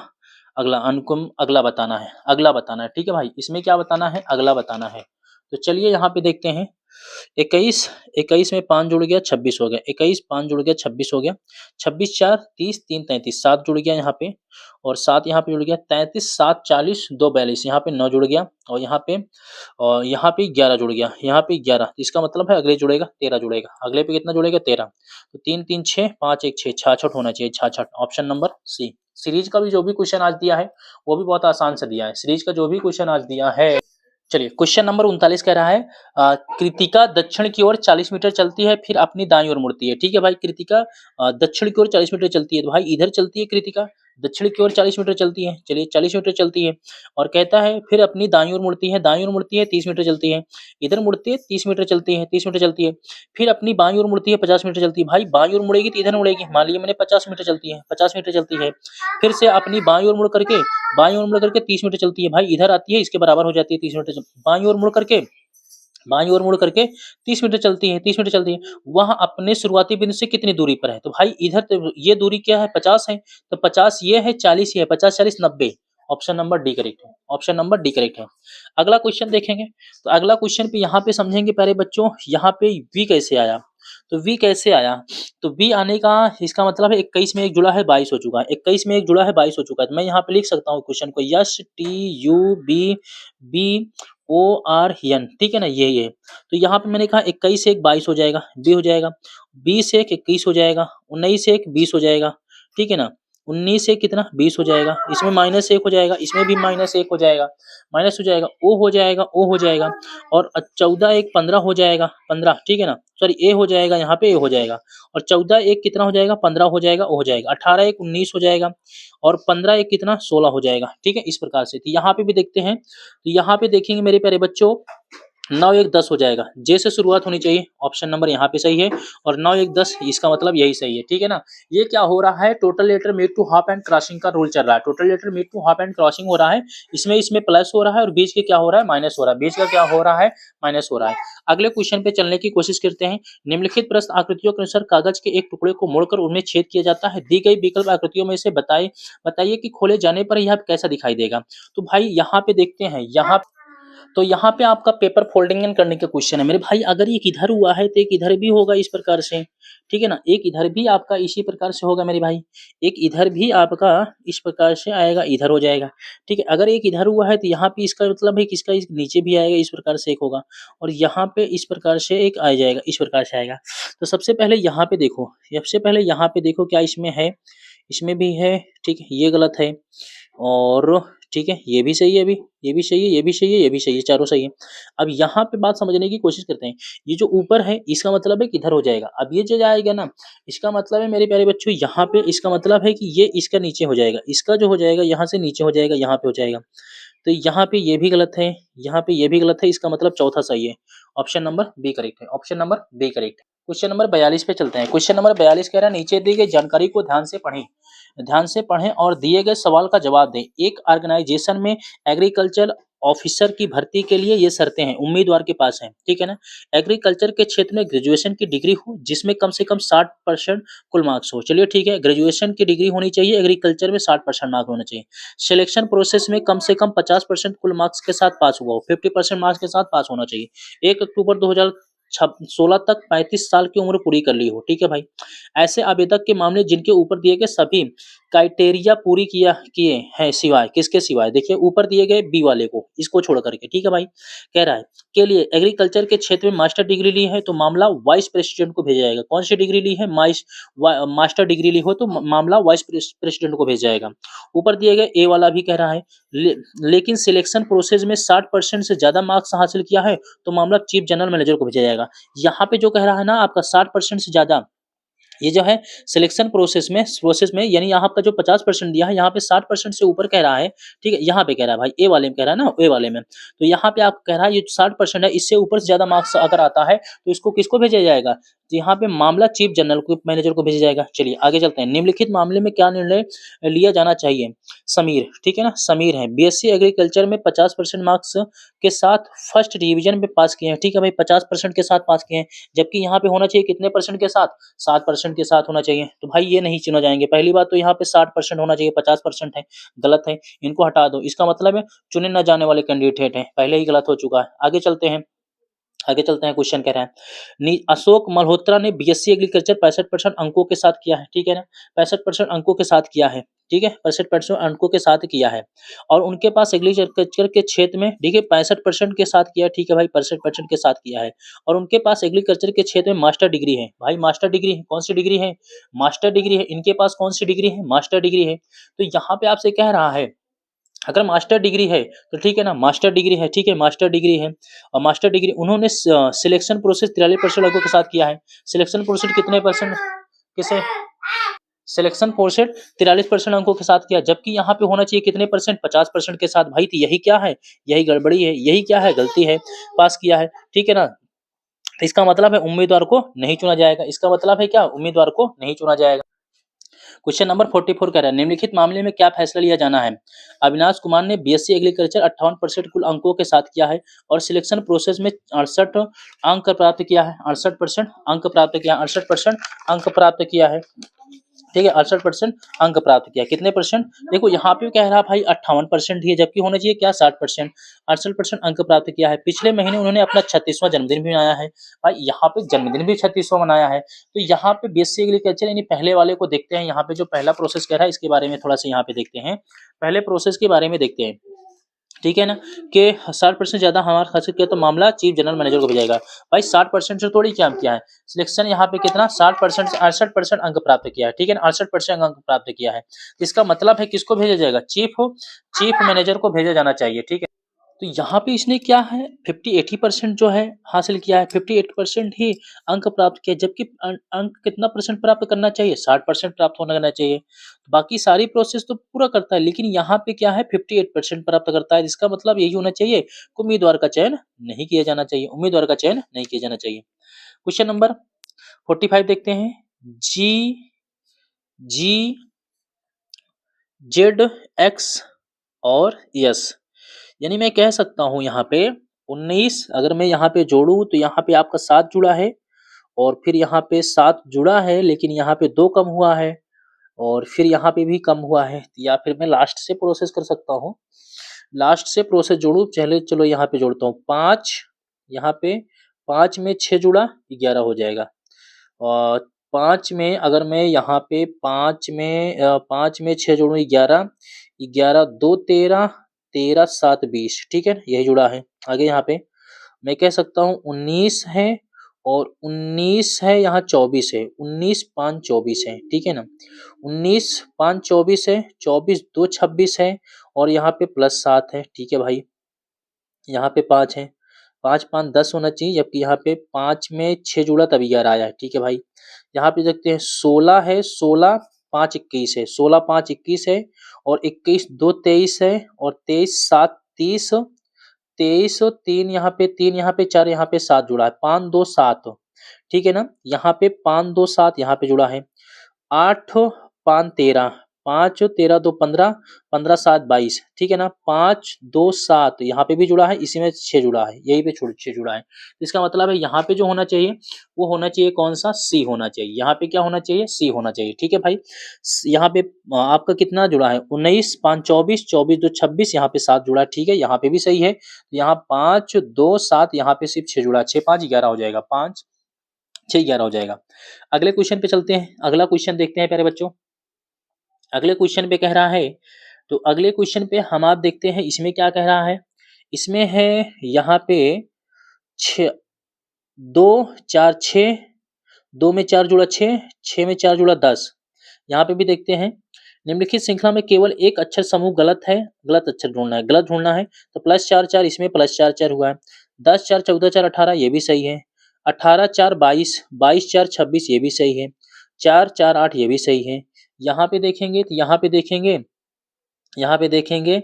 अगला अनुक्रम अगला बताना है, अगला बताना है, ठीक है भाई, इसमें क्या बताना है, अगला बताना है। तो चलिए यहाँ पे देखते हैं, 21 21 में 5 जुड़ गया 26 हो गया, 21 5 जुड़ गया 26 हो गया, 26 4 30 3 33 7 जुड़ गया यहाँ पे, और 7 यहाँ पे जुड़ गया, 33 7 40 2 42 यहाँ पे 9 जुड़ गया, और यहाँ पे 11 जुड़ गया, यहाँ पे 11, इसका मतलब है अगले जुड़ेगा 13 जुड़ेगा, अगले पे कितना जुड़ेगा 13, तो 3 3 6 5 1 6 66 होना चाहिए, 66, ऑप्शन नंबर सी। सीरीज का भी जो भी क्वेश्चन आज दिया है वो भी बहुत आसान से दिया है, सीरीज का जो भी क्वेश्चन आज दिया है। चलिए क्वेश्चन नंबर 39 कह रहा है, कृतिका दक्षिण की ओर 40 मीटर चलती है फिर अपनी दाईं ओर मुड़ती है, ठीक है भाई, कृतिका दक्षिण की ओर 40 मीटर चलती है, तो भाई इधर चलती है कृतिका, दक्षिण की ओर 40 मीटर चलती है, चलिए 40 मीटर चलती है, और कहता है फिर अपनी दाईं ओर मुड़ती है, दाईं ओर मुड़ती है 30 मीटर चलती है, इधर मुड़ती है 30 मीटर चलती है, 30 मीटर चलती है, फिर अपनी बाईं ओर मुड़ती है 50 मीटर चलती है, भाई बाईं ओर मुड़ेगी तो इधर मुड़ेगी, मान लीजिए मैंने 50 मीटर चलती है, 50 मीटर चलती है, फिर से अपनी बाईं ओर मुड़ करके 30 मीटर चलती है, भाई इधर आती है इसके बराबर हो जाती है 30 मीटर, बाईं ओर मुड़ करके बाईं ओर मुड़ करके 30 मीटर चलती है, 30 मीटर चलती है, वह अपने शुरुआती बिंदु से कितनी दूरी पर है? तो भाई इधर तो ये दूरी क्या है 50 है, तो 50 ये है, 40 ये है, 50 40 90। ऑप्शन नंबर डी करेक्ट है, ऑप्शन नंबर डी करेक्ट है। अगला क्वेश्चन देखेंगे, तो अगला क्वेश्चन पे यहाँ पे समझेंगे प्यारे बच्चों, यहाँ पे v कैसे आया? तो v कैसे आया? तो v आने का इसका मतलब है 21 में 1 जुड़ा है 22 हो चुका है, 21 में 1 जुड़ा है 22 हो चुका है, तो मैं यहाँ पे लिख सकता हूँ क्वेश्चन को S T U B B O R N, ठीक है ना, ये तो यहाँ पे मैंने कहा 21 से 1 22 हो जाएगा, बी हो जाएगा, 20 से 1 21 हो जाएगा, 19 से 1 20 हो जाएगा, ठीक है ना, 19 से कितना 20 हो जाएगा, इसमें -1 हो जाएगा, इसमें भी -1 हो जाएगा, माइनस हो जाएगा, ओ हो जाएगा, ओ हो जाएगा, और 14 1 15 हो जाएगा, 15, ठीक है ना, सॉरी ए हो जाएगा, यहाँ पे ए हो जाएगा, और 14 1 कितना हो जाएगा, 15 हो जाएगा, ओ हो जाएगा, 18 1 19 हो जाएगा, और 15 1 कितना 16 हो जाएगा, ठीक है, इस प्रकार से। तो यहाँ पे भी देखते हैं, तो यहाँ पे देखेंगे मेरे प्यारे बच्चों, 9 1 10 हो जाएगा, जे से शुरुआत होनी चाहिए, ऑप्शन नंबर यहाँ पे सही है, और 9 1 10 इसका मतलब यही सही है, ठीक है ना। ये क्या हो रहा है, total letter meet to half and crossing का रूल चल रहा है, total letter meet to half and crossing हो रहा है, इसमें प्लस हो रहा है, और बीच के क्या हो रहा है, माइनस हो रहा है, बीच का क्या हो रहा है, माइनस हो रहा है। अगले क्वेश्चन पे चलने की कोशिश करते हैं। निम्नलिखित प्रश्न आकृतियों के अनुसार कागज के एक टुकड़े को मोड़कर उनमें छेद किया जाता है, दी गई विकल्प आकृतियों में से बताइए कि खोले जाने पर यह कैसा दिखाई देगा। तो भाई यहाँ पे देखते हैं, यहाँ पे आपका पेपर फोल्डिंग करने का क्वेश्चन है मेरे भाई, अगर एक इधर हुआ है तो एक इधर भी होगा इस प्रकार से, ठीक है ना, एक इधर भी आपका इसी प्रकार से होगा मेरे भाई, एक इधर भी आपका इस प्रकार से आएगा, इधर हो जाएगा, ठीक है। अगर एक इधर हुआ है तो यहाँ पे इसका मतलब है कि इसका इस नीचे भी आएगा, इस प्रकार से एक होगा, और यहाँ पे इस प्रकार से एक आ जाएगा, इस प्रकार से आएगा। तो सबसे पहले यहाँ पे देखो, सबसे पहले यहाँ पे देखो क्या इसमें है, इसमें भी है, ठीक है, ये गलत है, और ठीक है, ये भी सही है, अभी ये भी सही है, ये भी सही है, ये भी सही है, चारों सही है। अब यहाँ पे बात समझने की कोशिश करते हैं, ये जो ऊपर है इसका मतलब है कि इधर हो जाएगा, अब ये जो जाएगा ना, इसका मतलब है मेरे प्यारे बच्चों, यहाँ पे इसका मतलब है कि ये इसका नीचे हो जाएगा, इसका जो हो जाएगा यहाँ से नीचे हो जाएगा, यहाँ पे हो जाएगा, तो यहाँ पे ये भी गलत है, यहाँ पे ये भी गलत है, इसका मतलब चौथा सही है, ऑप्शन नंबर बी करेक्ट है, ऑप्शन नंबर बी करेक्ट है। क्वेश्चन नंबर 42 पे चलते हैं। क्वेश्चन नंबर 42 कह रहा है, नीचे दी गई जानकारी को ध्यान से पढ़ें और दिए गए सवाल का जवाब दें। एक ऑर्गेनाइजेशन में एग्रीकल्चर ऑफिसर की भर्ती के लिए ये शर्तें हैं, उम्मीदवार के पास हैं, ठीक है ना। एग्रीकल्चर के क्षेत्र में ग्रेजुएशन की डिग्री हो जिसमें कम से कम 60% कुल मार्क्स हो, चलिए ठीक है, ग्रेजुएशन की डिग्री होनी चाहिए, एग्रीकल्चर में 60% मार्क्स होना चाहिए। सिलेक्शन प्रोसेस में कम से कम 50% कुल मार्क्स के साथ पास हुआ हो, 50% मार्क्स के साथ पास होना चाहिए। 1 अक्टूबर 2016 तक 35 साल की उम्र पूरी कर ली हो, ठीक है भाई। ऐसे आवेदक के मामले जिनके ऊपर दिए गए सभी क्राइटेरिया पूरी किए हैं, सिवाय किसके, सिवाय देखिए ऊपर दिए गए बी वाले को, इसको छोड़ करके, ठीक है भाई। कह रहा है के लिए एग्रीकल्चर के क्षेत्र में मास्टर डिग्री ली है तो मामला वाइस प्रेसिडेंट को भेजा जाएगा। कौन सी डिग्री ली है, मास्टर डिग्री ली हो तो मामला वाइस प्रेसिडेंट को भेजा जाएगा। ऊपर दिए गए ए वाला भी कह रहा है, लेकिन सिलेक्शन प्रोसेस में 60% से ज्यादा मार्क्स हासिल किया है तो मामला चीफ जनरल मैनेजर को भेजा जाएगा। यहाँ पे जो कह रहा है ना आपका 60% से ज्यादा, ये जो है सिलेक्शन प्रोसेस में यानी यहाँ का जो 50% दिया है, यहाँ पे 60% से ऊपर कह रहा है, ठीक है, यहाँ पे कह रहा है भाई ए वाले में कह रहा है ना, ए वाले में, तो यहाँ पे आप कह रहा है ये 60% है, इससे ऊपर से ज्यादा मार्क्स अगर आता है तो इसको किसको भेजा जाएगा, तो यहाँ पे मामला चीफ जनरल को मैनेजर को भेजा जाएगा। चलिए आगे चलते हैं। निम्नलिखित मामले में क्या निर्णय लिया जाना चाहिए। समीर, ठीक है ना, समीर है, बीएससी एग्रीकल्चर में 50% मार्क्स के साथ फर्स्ट डिवीजन में पास किए हैं, ठीक है भाई, 50% के साथ पास किए हैं, जबकि यहाँ पे होना चाहिए कितने परसेंट के साथ, 7% के साथ होना चाहिए। तो भाई ये नहीं चुना जाएंगे। पहली बात तो यहाँ पे 60% होना चाहिए, 50% है, गलत है, इनको हटा दो। इसका मतलब है चुने न जाने वाले कैंडिडेट हैं, पहले ही गलत हो चुका है। आगे चलते हैं। क्वेश्चन कह रहा है अशोक मल्होत्रा ने बीएससी एग्रीकल्चर 65% अंकों के साथ किया है, ठीक है ना, 65% अंकों के साथ किया है, ठीक है, 65% अंकों के साथ किया है, और उनके पास एग्रीकल्चर के क्षेत्र में, ठीक है, 65% के साथ किया, ठीक है भाई, 65% के साथ किया है, और उनके पास एग्रीकल्चर के क्षेत्र में मास्टर डिग्री है। भाई मास्टर डिग्री है, कौन सी डिग्री है, मास्टर डिग्री है, इनके पास कौन सी डिग्री है, मास्टर डिग्री है। तो यहाँ पे आपसे कह रहा है अगर मास्टर डिग्री है तो ठीक है ना, मास्टर डिग्री है, ठीक है, मास्टर डिग्री है, और मास्टर डिग्री उन्होंने सिलेक्शन प्रोसेस 43% लोगों के साथ किया है। सिलेक्शन प्रोसेस कितने परसेंट, किसे, सिलेक्शन प्रोसेस 43% अंकों के साथ किया, जबकि यहाँ पे होना चाहिए कितने परसेंट, 50% के साथ। भाई तो यही क्या है, यही गड़बड़ी है, यही क्या है, गलती है, पास किया है, ठीक है ना। इसका मतलब है उम्मीदवार को नहीं चुना जाएगा, इसका मतलब है क्या, उम्मीदवार को नहीं चुना जाएगा। क्वेश्चन नंबर 44 कह रहा है निम्नलिखित मामले में क्या फैसला लिया जाना है। अविनाश कुमार ने बीएससी एग्रीकल्चर 58% कुल अंकों के साथ किया है और सिलेक्शन प्रोसेस में 68 अंक प्राप्त किया है। 68% अंक प्राप्त किया, 68% अंक प्राप्त किया है। ठीक है, 68% अंक प्राप्त किया। कितने परसेंट? देखो यहाँ पे कह रहा भाई 58% ही है, जबकि होना चाहिए क्या 60%। 68% अंक प्राप्त किया है। पिछले महीने उन्होंने अपना 36वां जन्मदिन भी मनाया है। भाई यहाँ पे जन्मदिन भी 36वां मनाया है। तो यहाँ पे बीएससी एग्रीकल्चर यानी पहले वाले को देखते हैं। यहाँ पे जो पहला प्रोसेस कह रहा है इसके बारे में थोड़ा सा यहाँ पे देखते हैं। पहले प्रोसेस के बारे में देखते हैं, ठीक है ना, कि 60% ज्यादा हमारा खर्च किया तो मामला चीफ जनरल मैनेजर को भेजाएगा। भाई 60% से थोड़ी क्या किया है सिलेक्शन, यहाँ पे कितना 60% से 68% अंक प्राप्त किया है। ठीक है ना, 68% अंक प्राप्त किया है। इसका मतलब है किसको भेजा जाएगा? चीफ मैनेजर को भेजा जाना चाहिए। ठीक है, तो यहाँ पे इसने क्या है 50-80% जो है हासिल किया है। 58% ही अंक प्राप्त किया, जबकि अंक कितना परसेंट प्राप्त करना चाहिए? 60% प्राप्त होना करना चाहिए। तो बाकी सारी प्रोसेस तो पूरा करता है, लेकिन यहाँ पे क्या है 58% प्राप्त करता है। जिसका मतलब यही होना चाहिए कि उम्मीदवार का चयन नहीं किया जाना चाहिए, उम्मीदवार का चयन नहीं किया जाना चाहिए। क्वेश्चन नंबर 45 देखते हैं। जी जेड एक्स और यस, यानी मैं कह सकता हूं यहाँ पे 19 अगर मैं यहाँ पे जोड़ू तो यहाँ पे आपका 7 जुड़ा है और फिर यहाँ पे 7 जुड़ा है, लेकिन यहाँ पे 2 कम हुआ है और फिर यहाँ पे भी कम हुआ है। या फिर मैं लास्ट से प्रोसेस कर सकता हूँ, लास्ट से प्रोसेस जोड़ू। चले चलो यहाँ पे जोड़ता हूँ 5, यहाँ पे 5 में 6 जुड़ा 11 हो जाएगा। और 5 में अगर मैं यहाँ पे 5 में 6 जोड़ू 11, 11 2 13, 13 7 20। ठीक है, यही जुड़ा है। आगे यहाँ पे मैं कह सकता हूँ 19 है और 19 है, यहाँ 24 है। 19 5 24 है। ठीक है ना, 19 5 24 है, 24 2 26 है और यहाँ पे प्लस 7 है। ठीक है भाई, यहाँ पे 5 है, 5 5 10 होना चाहिए, जबकि यहाँ पे 5 में 6 जुड़ा तभी 11 आया है। ठीक है भाई, यहाँ पे देखते हैं 16 है, 16 5 21 है, 16 5 21 है और 21 2 23 है और 23 7 30, 23 3 यहाँ पे 3 यहाँ पे 4 यहाँ पे 7 जुड़ा है, 5 2 7। ठीक है ना, यहाँ पे 5 2 7 यहाँ पे जुड़ा है। 8 5 13, 5 13 2 15, 15 7 22। ठीक है ना, 5 2 7 यहाँ पे भी जुड़ा है, इसी में 6 जुड़ा है, यही पे 6 जुड़ा है। इसका मतलब है यहाँ पे जो होना चाहिए वो होना चाहिए कौन सा? सी होना चाहिए। यहाँ पे क्या होना चाहिए? सी होना चाहिए। ठीक है भाई, यहाँ पे आपका कितना जुड़ा है? 19 5 24, 24 2 26, यहाँ पे 7 जुड़ा है। ठीक है, यहाँ पे भी सही है। यहाँ 5 2 7, यहाँ पे सिर्फ 6 जुड़ा है। 6 5 11 हो जाएगा, 5 6 11 हो जाएगा। अगले क्वेश्चन पे चलते हैं। अगला क्वेश्चन देखते हैं प्यारे बच्चों। अगले क्वेश्चन पे कह रहा है, तो अगले क्वेश्चन पे हम आप देखते हैं इसमें क्या कह रहा है। इसमें है यहाँ पे 6 2 4 6, 2 में 4 जुड़ा 6, 6 में 4 जुड़ा 10। यहाँ पे भी देखते हैं निम्नलिखित श्रृंखला में केवल एक अक्षर समूह गलत है, गलत अक्षर ढूंढना है, गलत ढूंढना है। तो +4 4 इसमें +4 4 हुआ है। 10 4 14 4 18 ये भी सही है। 18 4 22, 22 4 26 ये भी सही है। 4 4 8 ये भी सही है। यहाँ पे देखेंगे तो यहाँ पे देखेंगे, यहाँ पे देखेंगे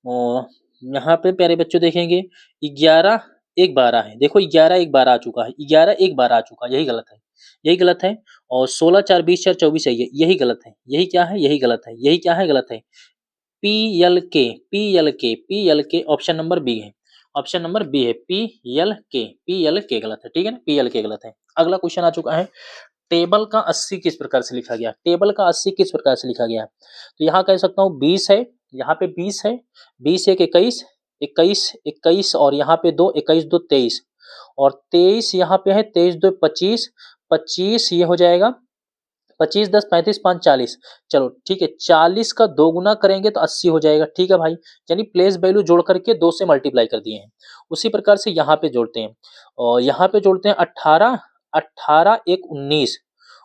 और यहाँ पे प्यारे बच्चों देखेंगे 11 1 12 है। देखो 11 1 12 आ चुका है, 11 1 12 आ चुका है, यही गलत है, यही गलत है। और 16 4 20 4 24 है, यही गलत है। यही क्या है? यही गलत है। यही क्या है? गलत है। पी एल के ऑप्शन नंबर बी है। ऑप्शन नंबर बी है पी एल के गलत है। ठीक है ना, पी एल के गलत है। अगला क्वेश्चन आ चुका है, टेबल का 80 किस प्रकार से लिखा गया? टेबल का 80 किस प्रकार से लिखा गया? तो यहाँ कह सकता हूँ 20 है, यहाँ पे 20 है, 20 1 21, 21 21 और यहाँ पे 2 21 2 23 और 23 यहाँ पे है, 23 2 25, 25 ये हो जाएगा 25 10 35 5 40। चलो ठीक है, 40 का 2 गुना करेंगे तो 80 हो जाएगा। ठीक है भाई, यानी प्लेस वैल्यू जोड़ करके 2 से मल्टीप्लाई कर दिए हैं। उसी प्रकार से यहाँ पे जोड़ते हैं और यहाँ पे जोड़ते हैं 18 18 1 19,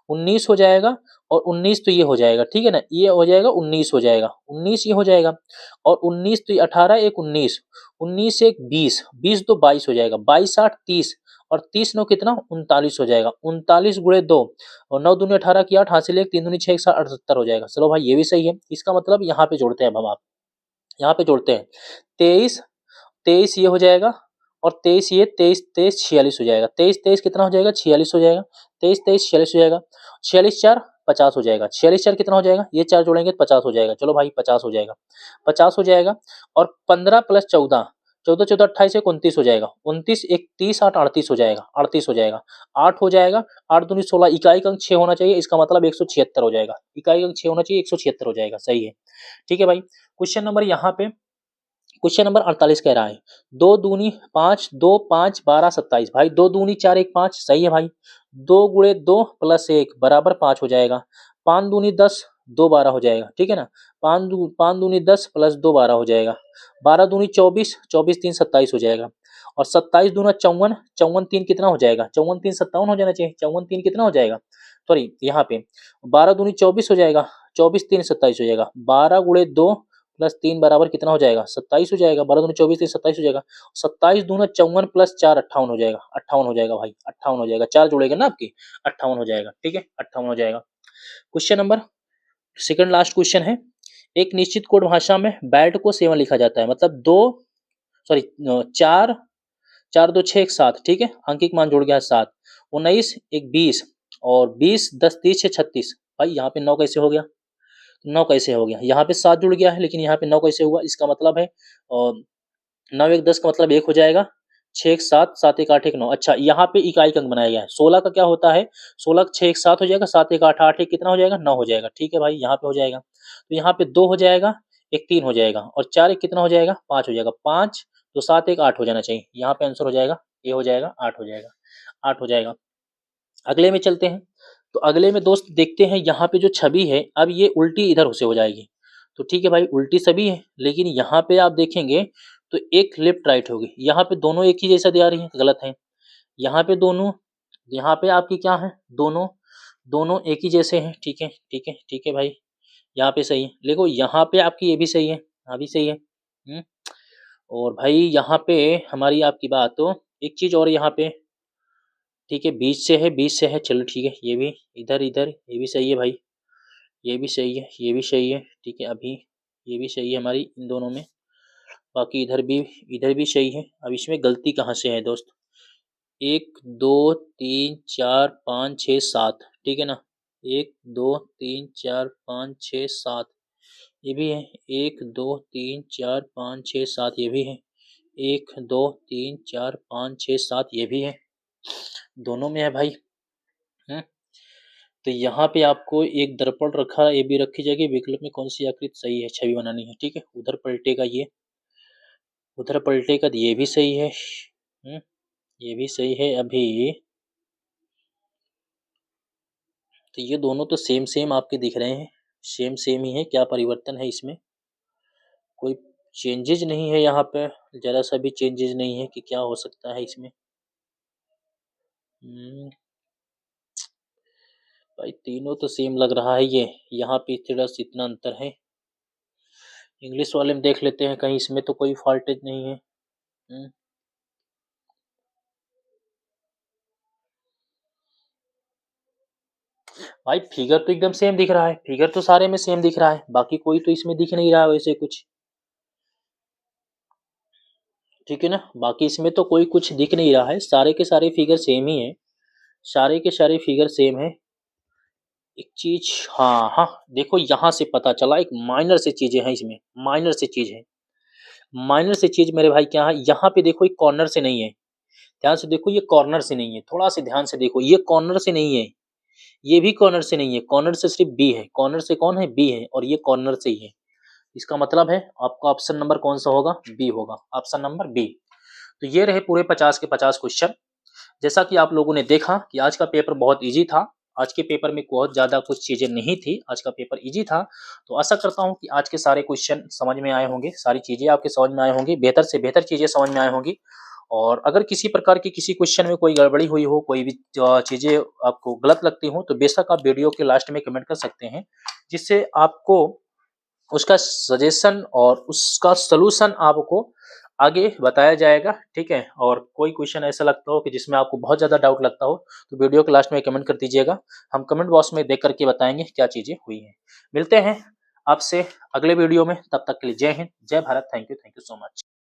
19 हो जाएगा और 19 तो ये हो जाएगा। ठीक है ना, ये हो जाएगा 19 हो जाएगा, 19 ये हो जाएगा और 19 तो 18 1 19, 19 1 20, 20 2 22 हो जाएगा, 22 8 30 और 30 9 कितना 39 हो जाएगा। 39 गुणे 2 और 9 दूनी 18 की 8 हासिल 1 3 दूनी 6 1 78 हो जाएगा। चलो भाई ये भी सही है। इसका मतलब यहाँ पे जोड़ते हैं अब हम आप, यहाँ पे जोड़ते हैं 23 23 ये हो जाएगा और 23 ये 23 23 46 हो जाएगा। 23 23 कितना हो जाएगा? 46 हो जाएगा। 23 23 46 हो जाएगा। 46 4 50 हो जाएगा। 46 4 कितना हो जाएगा, ये 4 जोड़ेंगे तो 50 हो जाएगा। चलो भाई 50 हो जाएगा, 50 हो जाएगा। और 15 प्लस 14, 14 14 28 एक 29 हो जाएगा। 29 एक 30 8 38 हो जाएगा, 38 हो जाएगा। 8 हो जाएगा, 8 दूनी 16, इकाई का अंक 6 होना चाहिए, इसका मतलब 176 हो जाएगा। इकाई अंक 6 होना चाहिए, 176 हो जाएगा। सही है, ठीक है भाई। क्वेश्चन नंबर यहाँ पे क्वेश्चन नंबर 48 कह रहा है 2 दूनी 5, 2 5 12 27। भाई 2 दूनी 4 1 5, सही है भाई। 2 गुणे 2 प्लस 1 बराबर 5 हो जाएगा। 5 दूनी 10, 2 12 हो जाएगा, ठीक है ना। 5 दूनी 10 प्लस 2 12 हो जाएगा। 12 दूनी 24, 24 3 27 हो जाएगा। और 27 दूना 54, 54 3 कितना हो जाएगा, 54 3 57 हो जाना चाहिए। 54 3 कितना हो जाएगा, सॉरी यहाँ पे 12 दूनी 24 हो जाएगा, 24 3 27 हो जाएगा। 12 गुणे 2 प्लस 3 बराबर कितना हो जाएगा, 27 हो जाएगा। 12 दूनी 24 3 27 हो जाएगा। 27 दूना 54 प्लस 4 58 हो जाएगा। 58 हो जाएगा भाई, 58 हो जाएगा। 4 जुड़ेगा ना आपकी, 58 हो जाएगा, ठीक है, 58 हो जाएगा। Question number second last question है। एक निश्चित कोड भाषा में बैट को 7 लिखा जाता है, मतलब 2 सॉरी 4 4 2 6 1 7, ठीक है। अंकिक मान जुड़ गया 7, 19 1 20 और 20 10 30 6 36। भाई यहाँ पे 9 कैसे हो गया, 9 कैसे हो गया, यहाँ पे 7 जुड़ गया है, लेकिन यहाँ पे 9 कैसे हुआ, इसका मतलब है 9 1 10 का मतलब 1 हो जाएगा। 6 1 7, 7 1 8 1 9। अच्छा, यहाँ पे इकाई का अंक बनाया गया है। 16 का क्या होता है, 16 6 1 7 हो जाएगा, 7 1 8 8 1 कितना हो जाएगा, 9 हो जाएगा, ठीक है भाई। यहाँ पे हो जाएगा, तो यहाँ पे 2 हो जाएगा, एक 3 हो जाएगा और 4 1 कितना हो जाएगा, 5 हो जाएगा। 5 तो 7 1 8 हो जाना चाहिए। यहाँ पे आंसर हो जाएगा, ये हो जाएगा 8 हो जाएगा, 8 हो जाएगा। अगले में चलते हैं। तो अगले में दोस्त देखते हैं, यहाँ पे जो छवि है, अब ये उल्टी इधर से हो जाएगी। तो ठीक है भाई, उल्टी छवि है, लेकिन यहाँ पे आप देखेंगे तो एक लेफ्ट राइट होगी। यहाँ पे दोनों एक ही जैसा दिया रही है, गलत है। यहाँ पे दोनों, यहाँ पे आपकी क्या है, दोनों दोनों एक ही जैसे हैं, ठीक है ठीक है ठीक है भाई। यहाँ पे सही है, देखो यहाँ पे आपकी ये भी सही है, यहाँ भी सही है। और भाई यहाँ पे हमारी आपकी बात तो एक चीज और यहाँ पे, ठीक है, बीच से है, बीच से है, चलो ठीक है। ये भी इधर इधर ये भी सही है भाई, ये भी सही है, ये भी सही है, ठीक है। अभी ये भी सही है हमारी इन दोनों में। बाकी इधर भी सही है। अब इसमें गलती कहाँ से है दोस्त, 1 2 3 4 5 6 7, ठीक है ना। 1 2 3 4 5 6 7 ये भी है। 1 2 3 4 5 6 7 ये भी है। 1 2 3 4 5 6 7 ये भी है, दोनों में है भाई। तो यहाँ पे आपको एक दर्पण रखा, ये भी रखी जाएगी। विकल्प में कौन सी आकृति सही है, छवि बनानी है, ठीक है। उधर पलटेगा, ये उधर पलटेगा, तो ये भी सही है। ये भी सही है। अभी तो ये दोनों तो सेम सेम आपके दिख रहे हैं, सेम सेम ही है। क्या परिवर्तन है इसमें, कोई चेंजेज नहीं है यहाँ पे, जरा सा भी चेंजेज नहीं है कि क्या हो सकता है इसमें। भाई तीनों तो सेम लग रहा है। ये यहाँ पे थोड़ा सा इतना अंतर है। इंग्लिश वाले में देख लेते हैं, कहीं इसमें तो कोई फॉल्टेज नहीं है। भाई फिगर तो एकदम सेम दिख रहा है, फिगर तो सारे में सेम दिख रहा है, बाकी कोई तो इसमें दिख नहीं रहा वैसे कुछ, ठीक है ना। बाकी इसमें तो कोई कुछ दिख नहीं रहा है, सारे के सारे फिगर सेम ही है, सारे के सारे फिगर सेम है। एक चीज, हाँ हाँ, देखो यहाँ से पता चला, एक माइनर से चीजें हैं इसमें, माइनर से चीज है। माइनर से चीज मेरे भाई क्या है, यहाँ पे देखो एक कॉर्नर से नहीं है, ध्यान से देखो, ये कॉर्नर से नहीं है, थोड़ा सा ध्यान से देखो, ये कॉर्नर से नहीं है, ये भी कॉर्नर से नहीं है, कॉर्नर से सिर्फ बी है। कॉर्नर से कौन है, बी है, और ये कॉर्नर से ही है। इसका मतलब है आपका ऑप्शन नंबर कौन सा होगा, बी होगा, ऑप्शन नंबर बी। तो ये रहे पूरे 50 के 50 क्वेश्चन। जैसा कि आप लोगों ने देखा कि आज का पेपर बहुत इजी था। आज के पेपर में बहुत ज़्यादा कुछ चीज़ें नहीं थी, आज का पेपर इजी था। तो आशा करता हूं कि आज के सारे क्वेश्चन समझ में आए होंगे, सारी चीज़ें आपके समझ में आए होंगी, बेहतर से बेहतर चीज़ें समझ में आए होंगी। और अगर किसी प्रकार की किसी क्वेश्चन में कोई गड़बड़ी हुई हो, कोई भी चीज़ें आपको गलत लगती हो, तो बेशक आप वीडियो के लास्ट में कमेंट कर सकते हैं, जिससे आपको उसका सजेशन और उसका सलूशन आपको आगे बताया जाएगा, ठीक है। और कोई क्वेश्चन ऐसा लगता हो कि जिसमें आपको बहुत ज़्यादा डाउट लगता हो, तो वीडियो के लास्ट में कमेंट कर दीजिएगा, हम कमेंट बॉक्स में देख करके बताएंगे क्या चीज़ें हुई हैं। मिलते हैं आपसे अगले वीडियो में, तब तक के लिए जय हिंद, जय Bharat, thank you so much.